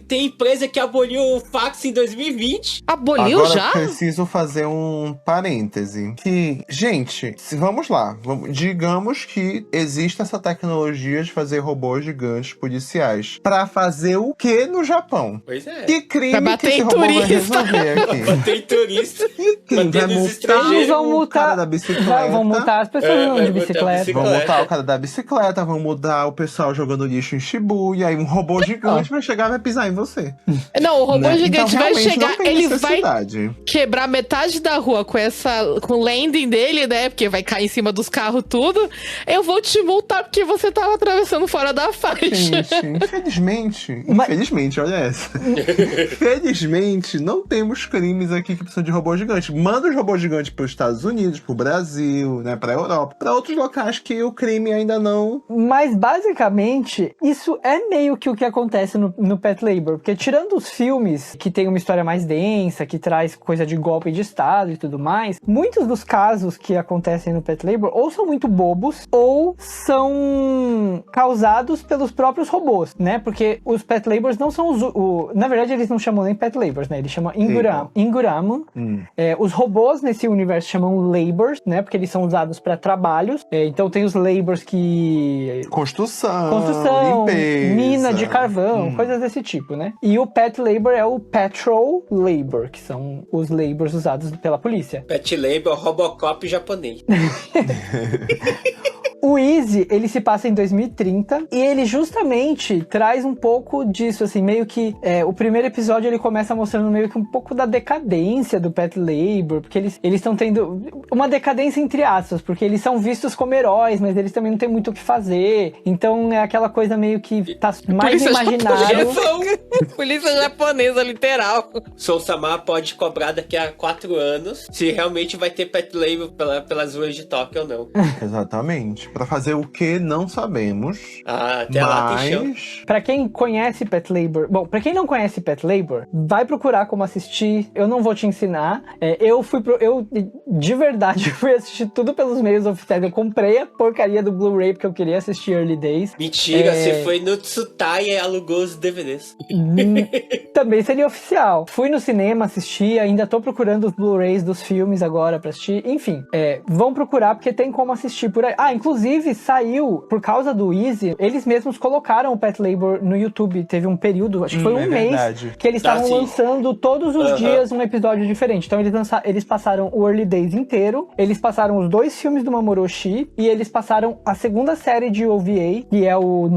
Tem empresa que aboliu o fax em 2020. Aboliu Agora, já? preciso fazer um parêntese. Que, gente, vamos lá. Digamos que existe essa tecnologia de fazer robôs gigantes policiais. Pra fazer o que no Japão? Pois é. Que crime Pra bater que esse em robô vai turista. resolver aqui? Tem turista. Quem vai Bater nos multar estrangeiros. Vão o cara da bicicleta? Vão multar as pessoas Vai andando de multar a bicicleta. Vão multar o cara da bicicleta, vão mudar o pessoal jogando lixo em Shibuya, aí um robô gigante vai chegar e vai pisar em você. Não, o robô Né? gigante Então, vai realmente, chegar, não tem ele vai necessidade. quebrar metade da rua com o landing dele, né? Porque vai cair em cima dos carros tudo. Eu vou te multar porque você tava atravessando fora da faixa. Gente, infelizmente, olha essa. Felizmente, não temos crimes aqui que precisam de robô gigante. Manda os robôs gigantes para os Estados Unidos, pro Brasil, né, pra Europa, pra outros locais que o crime ainda não... Mas, basicamente, isso é meio que o que acontece no Pet Labor. Porque tirando os filmes que tem uma história mais densa, que traz coisa de golpe de Estado e tudo mais, muitos dos casos que acontecem no Pet Labor ou são muito bobos, ou são causados pelos próprios robôs, né? Porque os Pet Labors não são na verdade, eles não chamam nem Pet Labors, né? Eles chamam Inguramu. Os robôs nesse universo chamam Labors, né? Porque eles são usados para trabalhos. Então tem os Labors que... Construção, limpeza. mina de carvão, coisas desse tipo, né? E o Pet Labor é o Patrol Labor, que são os labors usados pela polícia. Pet Labor, Robocop japonês. O Easy, ele se passa em 2030 e ele justamente traz um pouco disso, assim, meio que o primeiro episódio ele começa mostrando meio que um pouco da decadência do Pet Labor, porque eles estão tendo uma decadência entre aspas, porque eles são vistos como heróis, mas eles também não têm muito o que fazer, então é aquela coisa meio que tá mais imaginário. Polícia japonesa, literal. Soul-sama pode cobrar daqui a 4 anos se realmente vai ter Pet Labor pelas ruas de Tóquio ou não. Exatamente. Pra fazer o que não sabemos. Até lá tem chão. Pra quem conhece Pet Labor... Bom, pra quem não conhece Pet Labor, vai procurar como assistir. Eu não vou te ensinar. Eu de verdade, fui assistir tudo pelos meios oficiais. Eu comprei a porcaria do Blu-ray porque eu queria assistir Early Days. Mentira, você foi no Tsutai e alugou os DVDs. Também seria oficial. Fui no cinema assistir, ainda tô procurando os Blu-rays dos filmes agora pra assistir. Enfim, vão procurar porque tem como assistir por aí. Ah, inclusive saiu, por causa do Easy, eles mesmos colocaram o Pet Labor no YouTube. Teve um período, acho que foi um mês, verdade. que eles estavam lançando todos os dias um episódio diferente. Então eles passaram o Early Days inteiro, eles passaram os 2 filmes do Mamoru Oshii e eles passaram a segunda série de OVA, que é o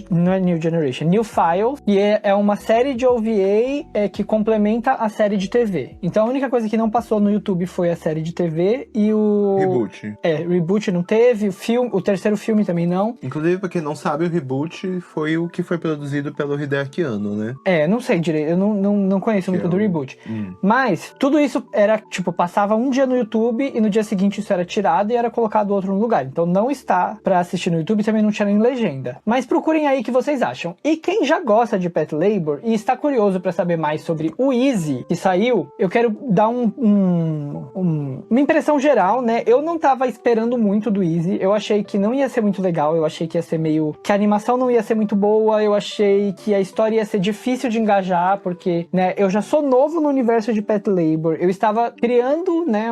não é New Generation, New Files, e é uma série de OVA que complementa a série de TV. Então a única coisa que não passou no YouTube foi a série de TV e o... Reboot. Reboot não teve, o terceiro filme também não. Inclusive, pra quem não sabe, o Reboot foi o que foi produzido pelo Hideaki Anno, né? Não sei direito, eu não conheço muito do Reboot. Mas tudo isso era, tipo, passava um dia no YouTube e no dia seguinte isso era tirado e era colocado outro no lugar. Então não está pra assistir no YouTube, também não tinha nem legenda. Mas procurem aí o que vocês acham. E quem já gosta de Pet Labor e está curioso pra saber mais sobre o Easy que saiu, eu quero dar uma impressão geral, né? Eu não tava esperando muito do Easy, eu achei que não ia ser muito legal, eu achei que ia ser meio... que a animação não ia ser muito boa, eu achei que a história ia ser difícil de engajar, porque, né, eu já sou novo no universo de Pet Labor, eu estava criando, né,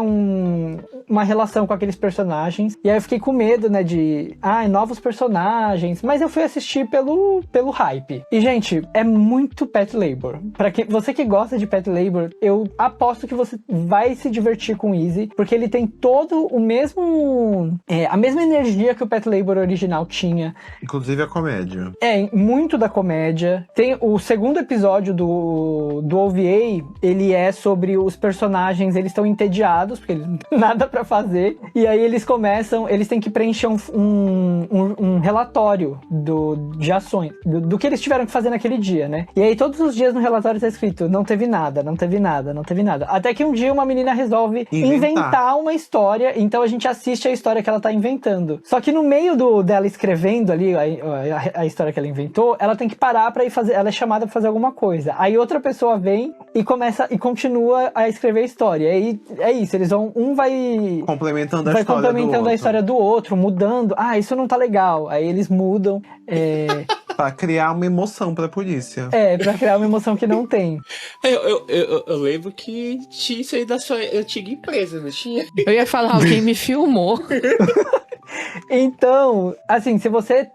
uma relação com aqueles personagens, e aí eu fiquei com medo, né, de, novos personagens, mas eu fui assistir pelo hype. E, gente, é muito Pet Labor. Você que gosta de Pet Labor, eu aposto que você vai se divertir com o Easy, porque ele tem todo o mesmo... a mesma energia que o Pet Labor original tinha. Inclusive a comédia. Muito da comédia. Tem o segundo episódio do OVA, ele é sobre os personagens, eles estão entediados, porque eles não têm nada pra fazer, e aí eles têm que preencher um relatório de ações, do que eles tiveram que fazer naquele dia, né? E aí todos os dias no relatório tá escrito, não teve nada, não teve nada, não teve nada. Até que um dia uma menina resolve inventar uma história, então a gente assiste a história que ela tá inventando. Só que no meio dela escrevendo ali a história que ela inventou, ela tem que parar pra ir fazer, ela é chamada pra fazer alguma coisa. Aí outra pessoa vem e começa e continua a escrever a história. E é isso, eles vão, vai complementando a história do outro, mudando. Isso não tá legal. Aí eles mudam. Pra criar uma emoção pra polícia. Pra criar uma emoção que não tem. Eu lembro que tinha isso aí da sua antiga empresa, não tinha? Eu ia falar, alguém me filmou. Então, assim, se você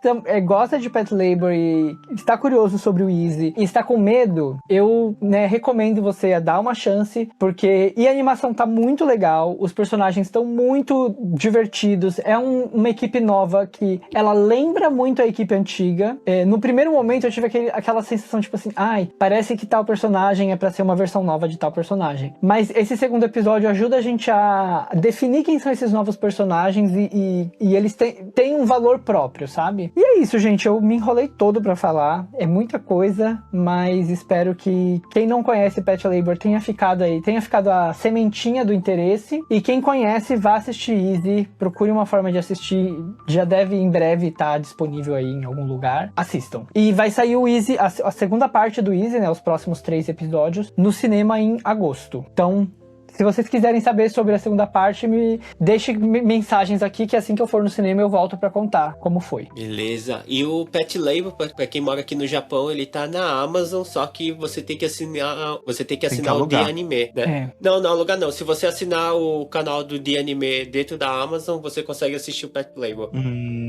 gosta de Pet Labor e está curioso sobre o Easy e está com medo, eu, recomendo você a dar uma chance, porque a animação tá muito legal, os personagens estão muito divertidos, é uma equipe nova que ela lembra muito a equipe antiga. No primeiro momento eu tive aquela sensação, tipo assim, parece que tal personagem é pra ser uma versão nova de tal personagem. Mas esse segundo episódio ajuda a gente a definir quem são esses novos personagens e eles têm um valor próprio, sabe? E é isso, gente. Eu me enrolei todo pra falar. É muita coisa, mas espero que quem não conhece Pet Labor tenha ficado a sementinha do interesse. E quem conhece, vá assistir Easy. Procure uma forma de assistir. Já deve em breve estar disponível aí em algum lugar. Assistam. E vai sair o Easy, a segunda parte do Easy, né? Os próximos 3 episódios, no cinema em agosto. Então, se vocês quiserem saber sobre a segunda parte, me deixe mensagens aqui, que assim que eu for no cinema eu volto pra contar como foi. Beleza. E o Pet Labor, pra quem mora aqui no Japão, ele tá na Amazon, só que você tem que assinar o The Anime, né? Não, alugar não. Se você assinar o canal do The Anime dentro da Amazon, você consegue assistir o Pet Labor.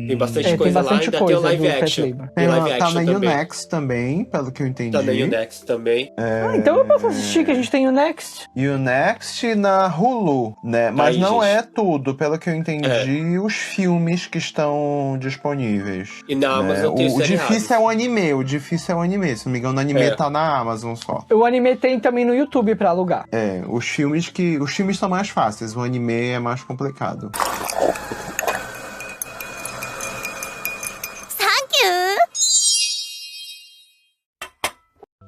Tem bastante coisa lá, ainda tem o live action. Tem live action tá na Unext também, pelo que eu entendi. Tá na Unext também. Então eu posso assistir, que a gente tem Unext. Unext na Hulu, né? Mas não é tudo, pelo que eu entendi, os filmes que estão disponíveis. E na Amazon tem os o difícil é o anime, se não me engano, o anime tá na Amazon só. O anime tem também no YouTube pra alugar. Os filmes são mais fáceis, o anime é mais complicado.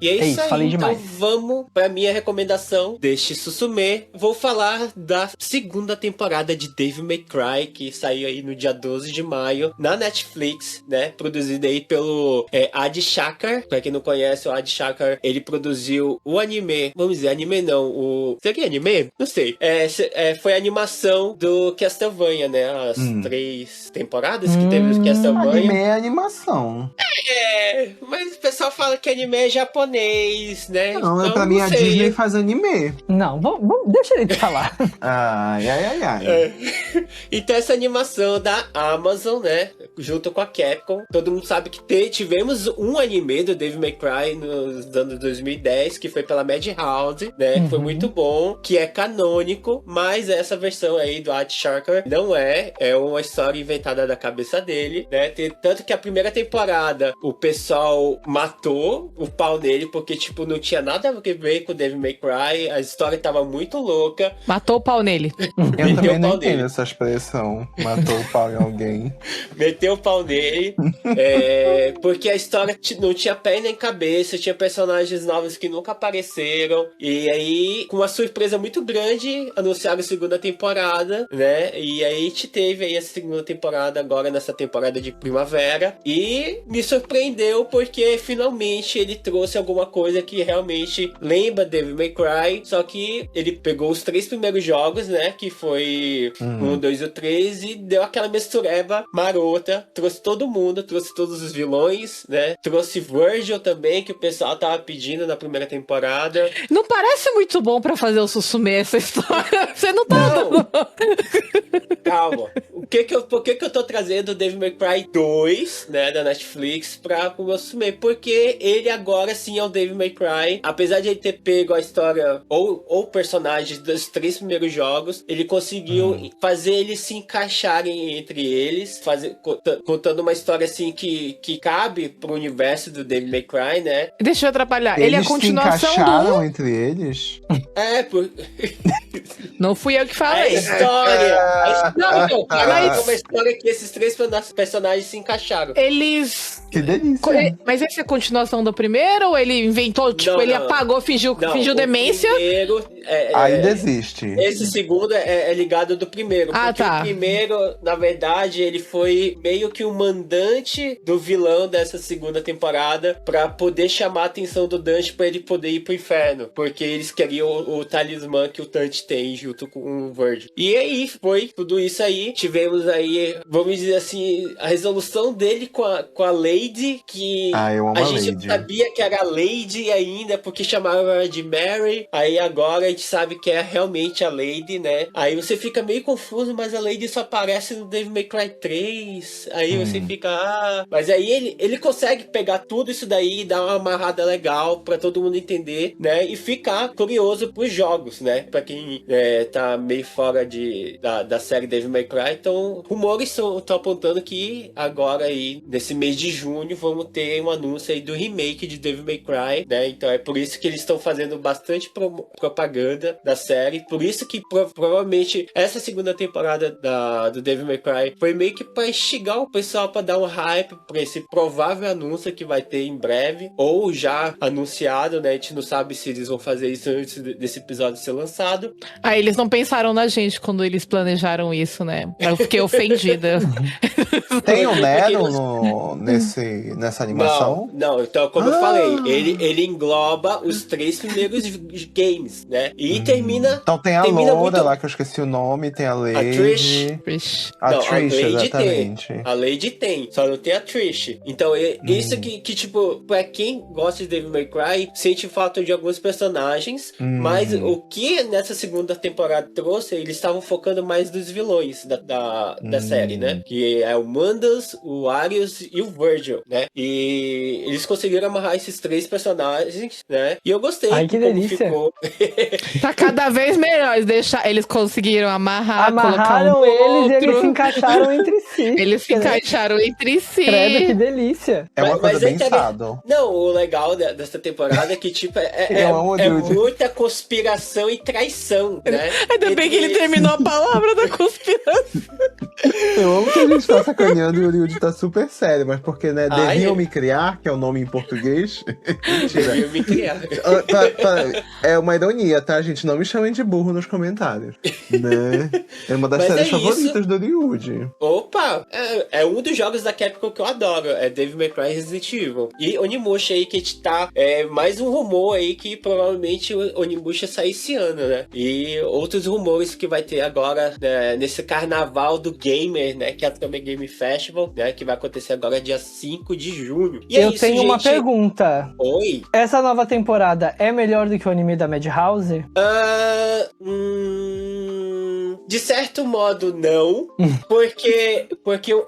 E é isso aí, então vamos pra minha recomendação deste Susume. Vou falar da segunda temporada de Devil May Cry, que saiu aí no dia 12 de maio na Netflix, né? Produzida aí pelo Adi Shankar. Pra quem não conhece, o Adi Shankar, ele produziu o anime, vamos dizer, anime não, seria anime? Não sei. Foi a animação do Castlevania, né? As 3 temporadas que teve o Castlevania. Anime é animação. Mas o pessoal fala que anime é japonês, né? Não, então, pra mim a sei. Disney faz anime. Não, deixa ele falar. Ai. Então essa animação da Amazon, né, junto com a Capcom, todo mundo sabe que tivemos um anime do Devil May Cry nos anos 2010, que foi pela Madhouse, né, que foi muito bom, que é canônico, mas essa versão aí do Art Sharker não é uma história inventada da cabeça dele, né, tanto que a primeira temporada o pessoal matou o pau nele, porque tipo, não tinha nada a ver com o Devil May Cry, a história tava muito louca. Matou o pau nele. Eu também não pau entendo nele. essa expressão. Matou o pau em alguém. Meteu o pau nele, porque a história não tinha pé nem cabeça, tinha personagens novos que nunca apareceram, e aí, com uma surpresa muito grande, anunciaram a segunda temporada, né, e aí a gente teve aí a segunda temporada agora nessa temporada de primavera, e me surpreendeu porque finalmente ele trouxe alguma coisa que realmente lembra Devil May Cry, só que ele pegou os 3 primeiros jogos, né, que foi 1, 2 e 3, e deu aquela mistureba marota, trouxe todo mundo, trouxe todos os vilões, né, trouxe Virgil também, que o pessoal tava pedindo na primeira temporada. Não parece muito bom pra fazer o Susume essa história. Você não tá... Não! Calma. Por que eu tô trazendo o Devil May Cry 2, né, da Netflix pra o meu Susume? Porque ele agora sim é o Devil May Cry. Apesar de ele ter pego a história ou personagens dos 3 primeiros jogos, ele conseguiu fazer eles se encaixarem entre eles, contando uma história assim que cabe pro universo do Devil May Cry, né? Deixa eu atrapalhar. Ele é a Eles se continuação encaixaram do... entre eles? Não fui eu que A falei. história! Não, então, é uma história que esses 3 personagens se encaixaram. Eles... Que delícia. Mas essa é a continuação do primeiro? Ou ele inventou, tipo, Não, ele não. apagou, fingiu demência? Primeiro Ainda existe. Esse segundo é ligado do primeiro. Ah, porque tá. o primeiro, na verdade, ele foi meio que o mandante do vilão dessa segunda temporada pra poder chamar a atenção do Dante pra ele poder ir pro inferno. Porque eles queriam o talismã que o Dante tem junto com o Virgil. E aí foi tudo isso aí. Tivemos aí, vamos dizer assim, a resolução dele com a Lady, que eu amo a a gente Lady. não sabia que era a Lady ainda, porque chamava ela de Mary. Aí agora a gente sabe que é realmente a Lady, né? Aí você fica meio confuso, mas a Lady só aparece no Devil May Cry 3. Aí você fica, Mas aí ele consegue pegar tudo isso daí e dar uma amarrada legal pra todo mundo entender, né? E ficar curioso pros jogos, né? Pra quem tá meio fora da série Devil May Cry. Então, rumores estão apontando que agora aí, nesse mês de junho, vamos ter um anúncio aí do remake de Devil May Cry, né? Então é por isso que eles estão fazendo bastante propaganda da série. Por isso que provavelmente essa segunda temporada do Devil May Cry foi meio que pra instigar o pessoal pra dar um hype pra esse provável anúncio que vai ter em breve, ou já anunciado, né? A gente não sabe se eles vão fazer isso antes desse episódio ser lançado. Ah, eles não pensaram na gente quando eles planejaram isso, né? Eu fiquei ofendida. Tem o Nero nessa animação? Não. Então, como eu falei, ele engloba os 3 primeiros games, né? E termina... Então tem a termina Loura muito... lá, que eu esqueci o nome, tem a Lady. Trish. A Não, Trish, a Lady exatamente. tem. A Lady tem, só não tem a Trish. Então, isso que, tipo, pra quem gosta de Devil May Cry, sente falta de alguns personagens, mas o que nessa segunda temporada trouxe, eles estavam focando mais nos vilões da série, né? Que é o Mandas, o Arius e o Virgil, né? E eles conseguiram amarrar esses 3 personagens, né? E eu gostei. Ai, que como delícia. ficou. Tá cada vez melhor. Eles conseguiram amarrar, Amarraram colocar eles e outro. eles se encaixaram entre si. Eles se encaixaram entre si. Credo, que delícia. É uma Mas coisa bem é sado. Não, o legal dessa temporada é que, tipo, Eu amo o Dude. muita conspiração e traição, né? Ainda bem que ele terminou a palavra da conspiração. Eu amo que a gente tá sacaneando e o Ryuji tá super sério, mas porque, né, Ai, Deviam Me Criar, que é o nome em português. Mentira. Eu me criar. É uma ironia, tá, gente? Não me chamem de burro nos comentários. Né? É uma das Mas séries é favoritas isso. do Hollywood. Opa, é um dos jogos da Capcom que eu adoro, é Devil May Cry Resident Evil. E Onimusha aí que tá, mais um rumor aí que provavelmente o Onimusha sai esse ano, né? E outros rumores que vai ter agora, né, nesse carnaval do gamer, né, que é a Tome Game Festival, né, que vai acontecer agora dia 5 de junho. E Eu é isso, tenho uma gente. pergunta. Oi? Essa nova temporada é melhor do que o anime da Madhouse? De certo modo, não. Porque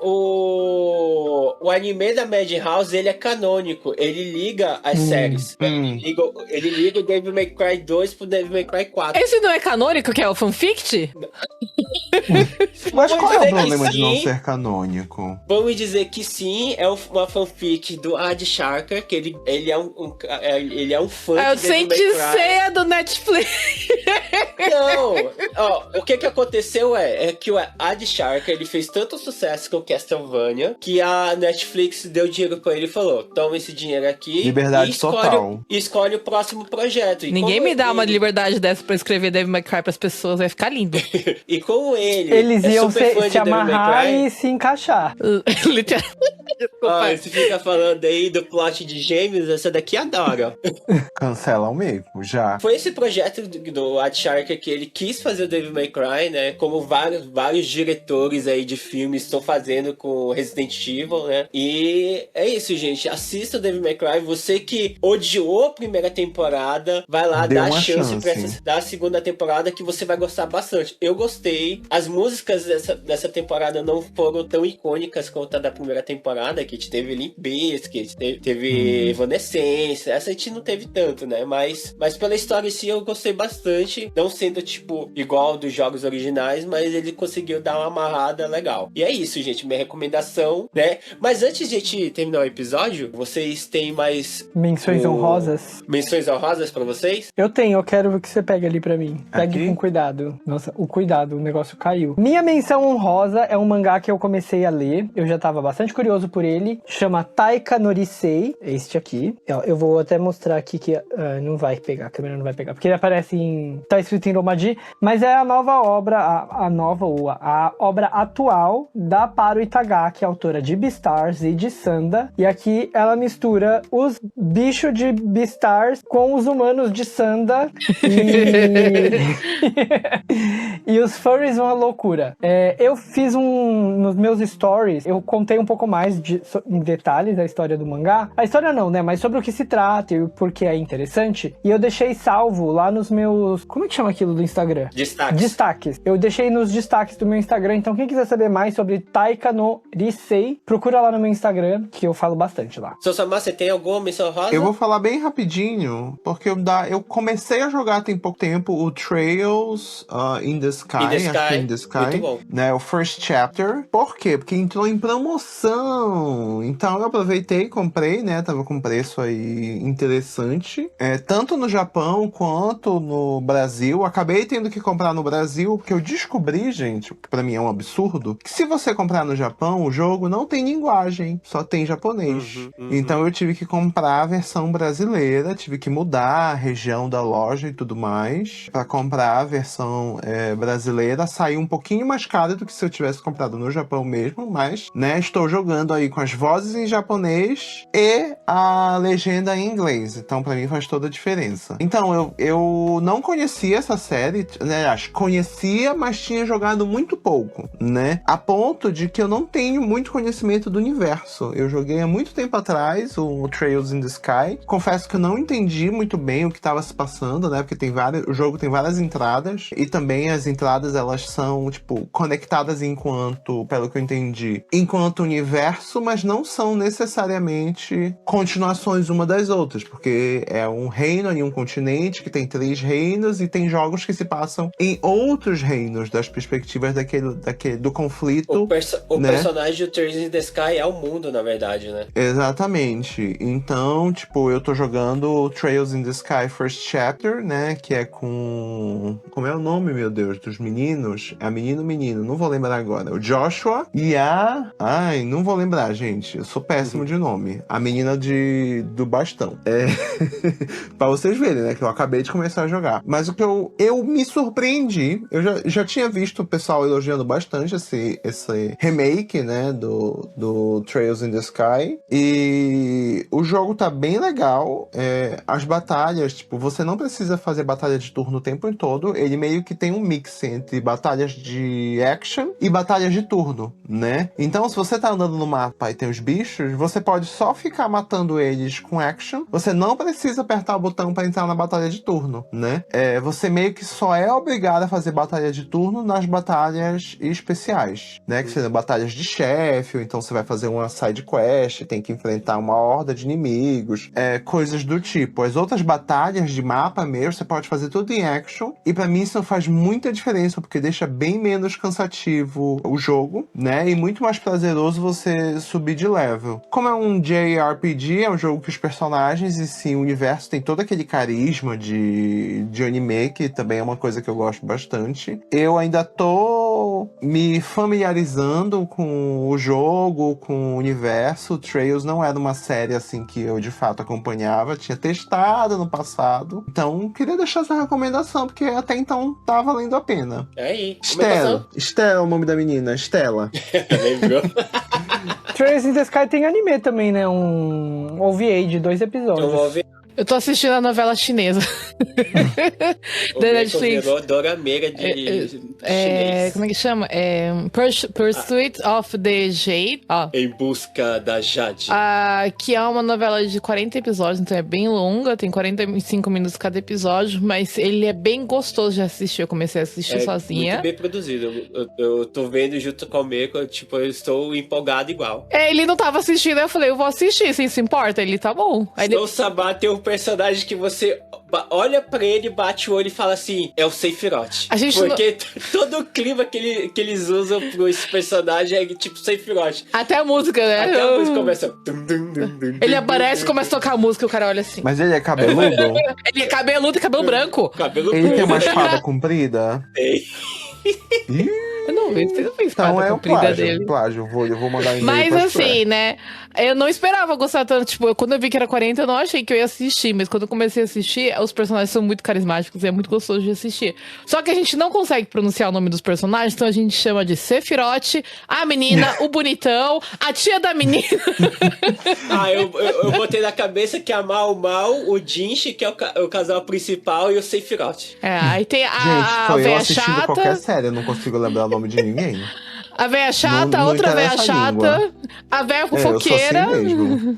o anime da Madhouse, ele é canônico. Ele liga as séries. Ele liga o Devil May Cry 2 pro Devil May Cry 4. Esse não é canônico, que é o fanfict? Mas qual é o dizer que problema de não sim. ser canônico? Vamos dizer que sim, é uma fanfic do Ad Sharker, que ele é um fã É o de Devil May Sente Cry. Ceia do Netflix. Não! Ó, o que aconteceu é que o Ad Sharker, ele fez tanto sucesso com o Castlevania, que a Netflix deu dinheiro pra ele e falou, toma esse dinheiro aqui Liberdade e escolhe, total. escolhe o próximo projeto. E Ninguém como me dá uma ele- liberdade dessa pra escrever Devil May Cry pras pessoas, vai ficar lindo. E como ele Eles é iam super fã se de Devil May amarrar Cry, e se encaixar. Literalmente. ó, Desculpa. você fica falando aí do plot de Gêmeos, essa daqui adora. Cancelam mesmo, já. Foi esse projeto do Ad Sharker que ele quis fazer o Devil May Cry, né? Como vários diretores aí de filmes estão fazendo com Resident Evil, né? E é isso, gente. Assista o Devil May Cry. Você que odiou a primeira temporada, vai lá, Dê dá uma chance pra chance. da segunda temporada que você vai gostar bastante. Eu gostei. As músicas dessa temporada não foram tão icônicas quanto a da primeira temporada, que a gente teve Limp Bizkit, teve Evanescence. Essa a gente não teve tanto, né? Mas pela história em si eu gostei bastante. Não sendo, tipo, igual dos jogos originais, mas ele conseguiu dar uma amarrada legal. E é isso, gente. Minha recomendação, né? Mas antes de a gente terminar o episódio, vocês têm mais Menções o- honrosas. menções honrosas pra vocês? Eu tenho, eu quero que você pegue ali pra mim. Pegue Aqui? com cuidado. Nossa, o cuidado, o negócio caiu. Minha menção honrosa é um mangá que eu comecei a ler. Eu já tava bastante curioso por ele. Chama Taika Norisei. Este aqui. Eu vou até mostrar aqui que não vai pegar, a câmera não vai pegar. Porque ele aparece em... Tá escrito em Romaji. Mas é a nova obra, a obra atual da Paru Itagaki, autora de Beastars e de Sanda. E aqui ela mistura os bichos de Beastars com os humanos de Sanda. E os furries uma loucura. Eu fiz nos meus stories, eu contei um pouco mais em detalhes da história do mangá. A história não, né? Mas sobre o que se trata e o porquê é interessante. E eu deixei salvo lá nos meus... Como é que chama aquilo do Instagram? Destaques. Eu deixei nos destaques do meu Instagram. Então quem quiser saber mais sobre Taika no Risei, procura lá no meu Instagram, que eu falo bastante lá. Sosamar, você tem alguma menção rosa? Eu vou falar bem rapidinho, porque eu comecei a jogar tem pouco tempo o Trails in the Sky, In the acho que é In the Sky, muito bom. né, o First Chapter. Por quê? Porque entrou em promoção. Então eu aproveitei e comprei, né, tava com preço aí interessante. Tanto no Japão quanto no Brasil. Acabei tendo que comprar no Brasil, porque eu descobri, gente, o que pra mim é um absurdo, que se você comprar no Japão, o jogo não tem linguagem, só tem japonês. Então eu tive que comprar a versão brasileira, tive que mudar a região da loja e tudo mais pra comprar a versão brasileira. Saiu um pouquinho mais caro do que se eu tivesse comprado no Japão mesmo, mas, né, estou jogando aí com as vozes em japonês e a legenda em inglês. Então pra mim faz toda a diferença. Então eu não conhecia essa série, né, conhecia, mas tinha jogado muito pouco, né? A ponto de que eu não tenho muito conhecimento do universo. Eu joguei há muito tempo atrás o Trails in the Sky. Confesso que eu não entendi muito bem o que estava se passando, né? Porque o jogo tem várias entradas e também as entradas elas são, tipo, conectadas pelo que eu entendi, enquanto universo, mas não são necessariamente continuações uma das outras, porque é um reino e um continente que tem 3 reinos e tem jogos que se passam em outros reinos, das perspectivas do conflito. O né? personagem do Trails in the Sky é o mundo, na verdade, né? Exatamente. Então, tipo, eu tô jogando Trails in the Sky First Chapter, né? Que é com... Como é o nome, meu Deus? Dos meninos? É a menino, não vou lembrar agora. O Joshua e a... Ai, não vou lembrar, gente. Eu sou péssimo de nome. A menina do bastão. Pra vocês verem, né? Que eu acabei de começar a jogar. Mas o que eu me surpreendi. Eu já tinha visto o pessoal elogiando bastante esse remake, né? Do Trails in the Sky. E o jogo tá bem legal. As batalhas, tipo, você não precisa fazer batalha de turno o tempo todo. Ele meio que tem um mix entre batalhas de action e batalhas de turno, né? Então, se você tá andando no mapa e tem os bichos, você pode só ficar matando eles com action. Você não precisa apertar o botão pra entrar na batalha de turno, né? Você meio que só é obrigado a fazer batalha de turno nas batalhas especiais, né? Que são batalhas de chefe, ou então você vai fazer uma side quest, tem que enfrentar uma horda de inimigos, coisas do tipo. As outras batalhas de mapa mesmo, você pode fazer tudo em action, e pra mim isso faz muita diferença, porque deixa bem menos cansativo o jogo, né? E muito mais prazeroso você subir de level. Como é um JRPG, é um jogo que os personagens e sim o universo tem todo aquele carisma de anime, que também é uma coisa que eu gosto bastante. Eu ainda tô me familiarizando com o jogo, com o universo. Trails não era uma série assim que eu de fato acompanhava, tinha testado no passado. Então, queria deixar essa recomendação, porque até então tá valendo a pena. Aí. Stella é o nome da menina, Stella. Lembrou? Trails in the Sky tem anime também, né? Um OVA de 2 episódios. Eu tô assistindo a novela chinesa. Da Netflix. Dorameira de chinês. Como é que chama? Pursuit of the Jade. Em busca da Jade. Que é uma novela de 40 episódios, então é bem longa, tem 45 minutos cada episódio, mas ele é bem gostoso de assistir. Eu comecei a assistir sozinha. Muito bem produzido. Eu tô vendo junto com o Meco, tipo, eu estou empolgado igual. Ele não tava assistindo, eu falei, eu vou assistir, você se importa? Ele tá bom. Aí o Sabá tem um personagem que você olha pra ele, bate o olho e fala assim, é o Sephiroth. Porque todo o clima que eles usam pro esse personagem é tipo Sephiroth. Até a música, né? Até a música começa... Ele aparece e começa a tocar a música e o cara olha assim. Mas ele é cabeludo? Ele é cabeludo e cabelo branco. Ele tem uma espada comprida? Tem. Eu não vi, você não fez espada então comprida dele. Plágio. Eu vou mandar um e-mail. Mas assim, né? Eu não esperava gostar tanto. Tipo, quando eu vi que era 40, eu não achei que eu ia assistir. Mas quando eu comecei a assistir, os personagens são muito carismáticos e é muito gostoso de assistir. Só que a gente não consegue pronunciar o nome dos personagens, então a gente chama de Sephiroth, a menina, o bonitão, a tia da menina. Eu botei na cabeça que é a Mal, o Jinx, que é o casal principal, e o Sephiroth. Aí tem a Gente, eu véia assistindo chata. qualquer série, eu não consigo lembrar o nome de ninguém. A véia chata, a outra véia chata, a véia fofoqueira. Eu sou assim mesmo.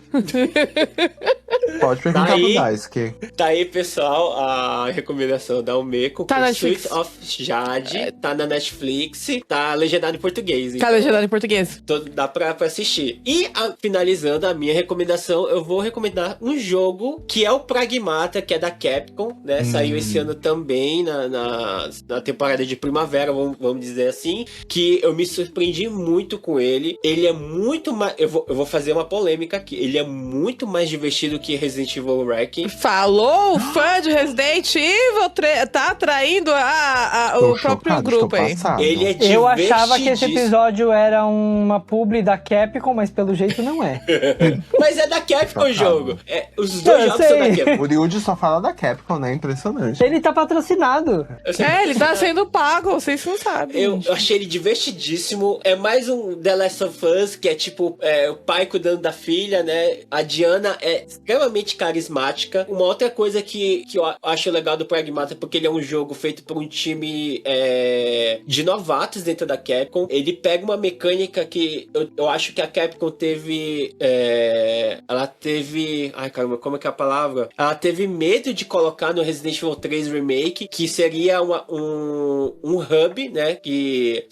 Pode perguntar pro Daisuke. Tá aí, pessoal, a recomendação da Umeko. Tá Pursuit of Jade. Tá na Netflix. Tá legendado em português. Tá legendado em português. Dá pra assistir. E, finalizando a minha recomendação, eu vou recomendar um jogo que é o Pragmata, que é da Capcom, né? Saiu esse ano também, na temporada de primavera, vamos dizer assim. Que eu me surpreendi muito com ele. Ele é muito mais... Eu vou fazer uma polêmica aqui. Ele é muito mais divertido que Resident Evil Wrecking. Falou, o fã de Resident Evil tá traindo o próprio grupo aí. Ele é divertidíssimo. Eu achava que esse episódio era uma publi da Capcom, mas pelo jeito não é. Mas é da Capcom o jogo. Os dois jogos são da Capcom. O Ryuji só fala da Capcom, né? Impressionante. Ele tá patrocinado. Ele tá sendo pago, vocês não sabem. Eu achei ele divertidíssimo. É mais um The Last of Us, que é tipo o pai cuidando da filha, né? A Diana é extremamente carismática. Uma outra coisa que eu acho legal do Pragmata, porque ele é um jogo feito por um time de novatos dentro da Capcom. Ele pega uma mecânica que eu acho que a Capcom teve... ela teve... Ai, caramba, como é que é a palavra? Ela teve medo de colocar no Resident Evil 3 Remake, que seria um hub, né? Que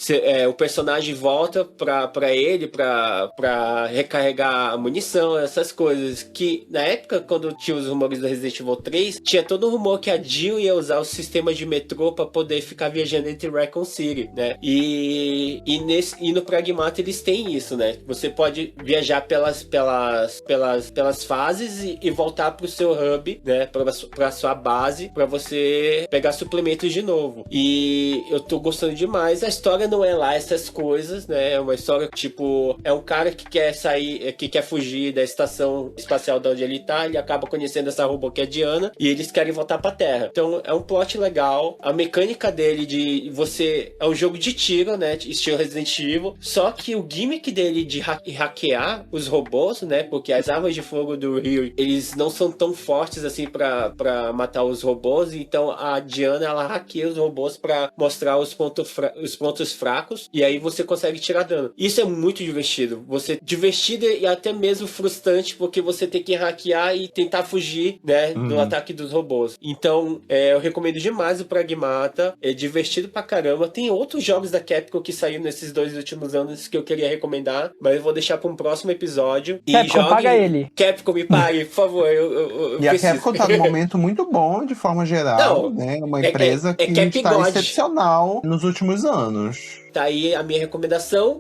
o personagem personagem volta pra ele, pra recarregar a munição, essas coisas. Que na época, quando tinha os rumores do Resident Evil 3, tinha todo um rumor que a Jill ia usar o sistema de metrô pra poder ficar viajando entre Raccoon City, né? E no Pragmata eles têm isso, né? Você pode viajar pelas fases e voltar pro seu hub, né? Pra sua base, pra você pegar suplementos de novo. E eu tô gostando demais. A história não é lá essas coisas, né? É uma história tipo, é um cara que quer sair, que quer fugir da estação espacial de onde ele tá, ele acaba conhecendo essa robô que é a Diana, e eles querem voltar pra Terra. Então é um plot legal. A mecânica dele de você... É um jogo de tiro, né? Estilo Resident Evil. Só que o gimmick dele de hackear os robôs, né? Porque as armas de fogo do Rio, eles não são tão fortes assim pra matar os robôs. Então a Diana, ela hackeia os robôs pra mostrar os pontos fracos. E aí você consegue tirar dano. Isso é muito divertido. Divertido e até mesmo frustrante, porque você tem que hackear e tentar fugir, né? Do ataque dos robôs. Então, eu recomendo demais o Pragmata. É divertido pra caramba. Tem outros jogos da Capcom que saíram nesses 2 últimos anos que eu queria recomendar, mas eu vou deixar pra um próximo episódio. Capcom, paga ele. Capcom, me pague, por favor. Eu E preciso. a Capcom tá num momento muito bom, de forma geral, Não, né? Uma empresa que Cap está God. excepcional nos últimos anos. Tá aí a minha recomendação.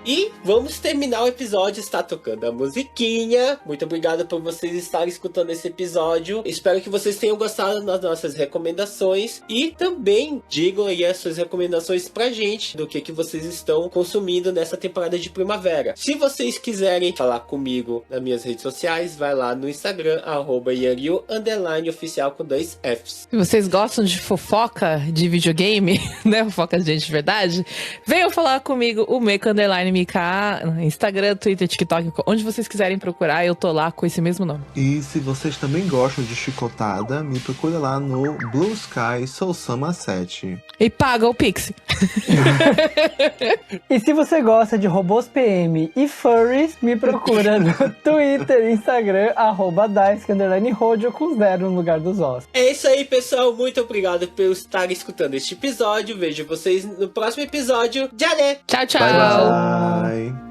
E vamos terminar o episódio. Está tocando a musiquinha. Muito obrigado por vocês estarem escutando esse episódio. Espero que vocês tenham gostado das nossas recomendações. E também digam aí as suas recomendações pra gente do que vocês estão consumindo nessa temporada de primavera. Se vocês quiserem falar comigo nas minhas redes sociais, vai lá no Instagram, @yanryu_oficial com 2 Fs. Se vocês gostam de fofoca de videogame, né? Fofoca de gente de verdade, venham falar comigo, o Meiko_MK, Instagram, Twitter, TikTok, onde vocês quiserem procurar, eu tô lá com esse mesmo nome. E se vocês também gostam de chicotada, me procura lá no Blue Sky Sousama 7. E paga o Pix. E se você gosta de robôs PM e furries, me procura no Twitter, Instagram, @daisuke_rojo com 0 no lugar dos ossos. É isso aí, pessoal. Muito obrigado por estar escutando este episódio. Vejo vocês no próximo episódio. Já né? Tchau, tchau. Bye, bye.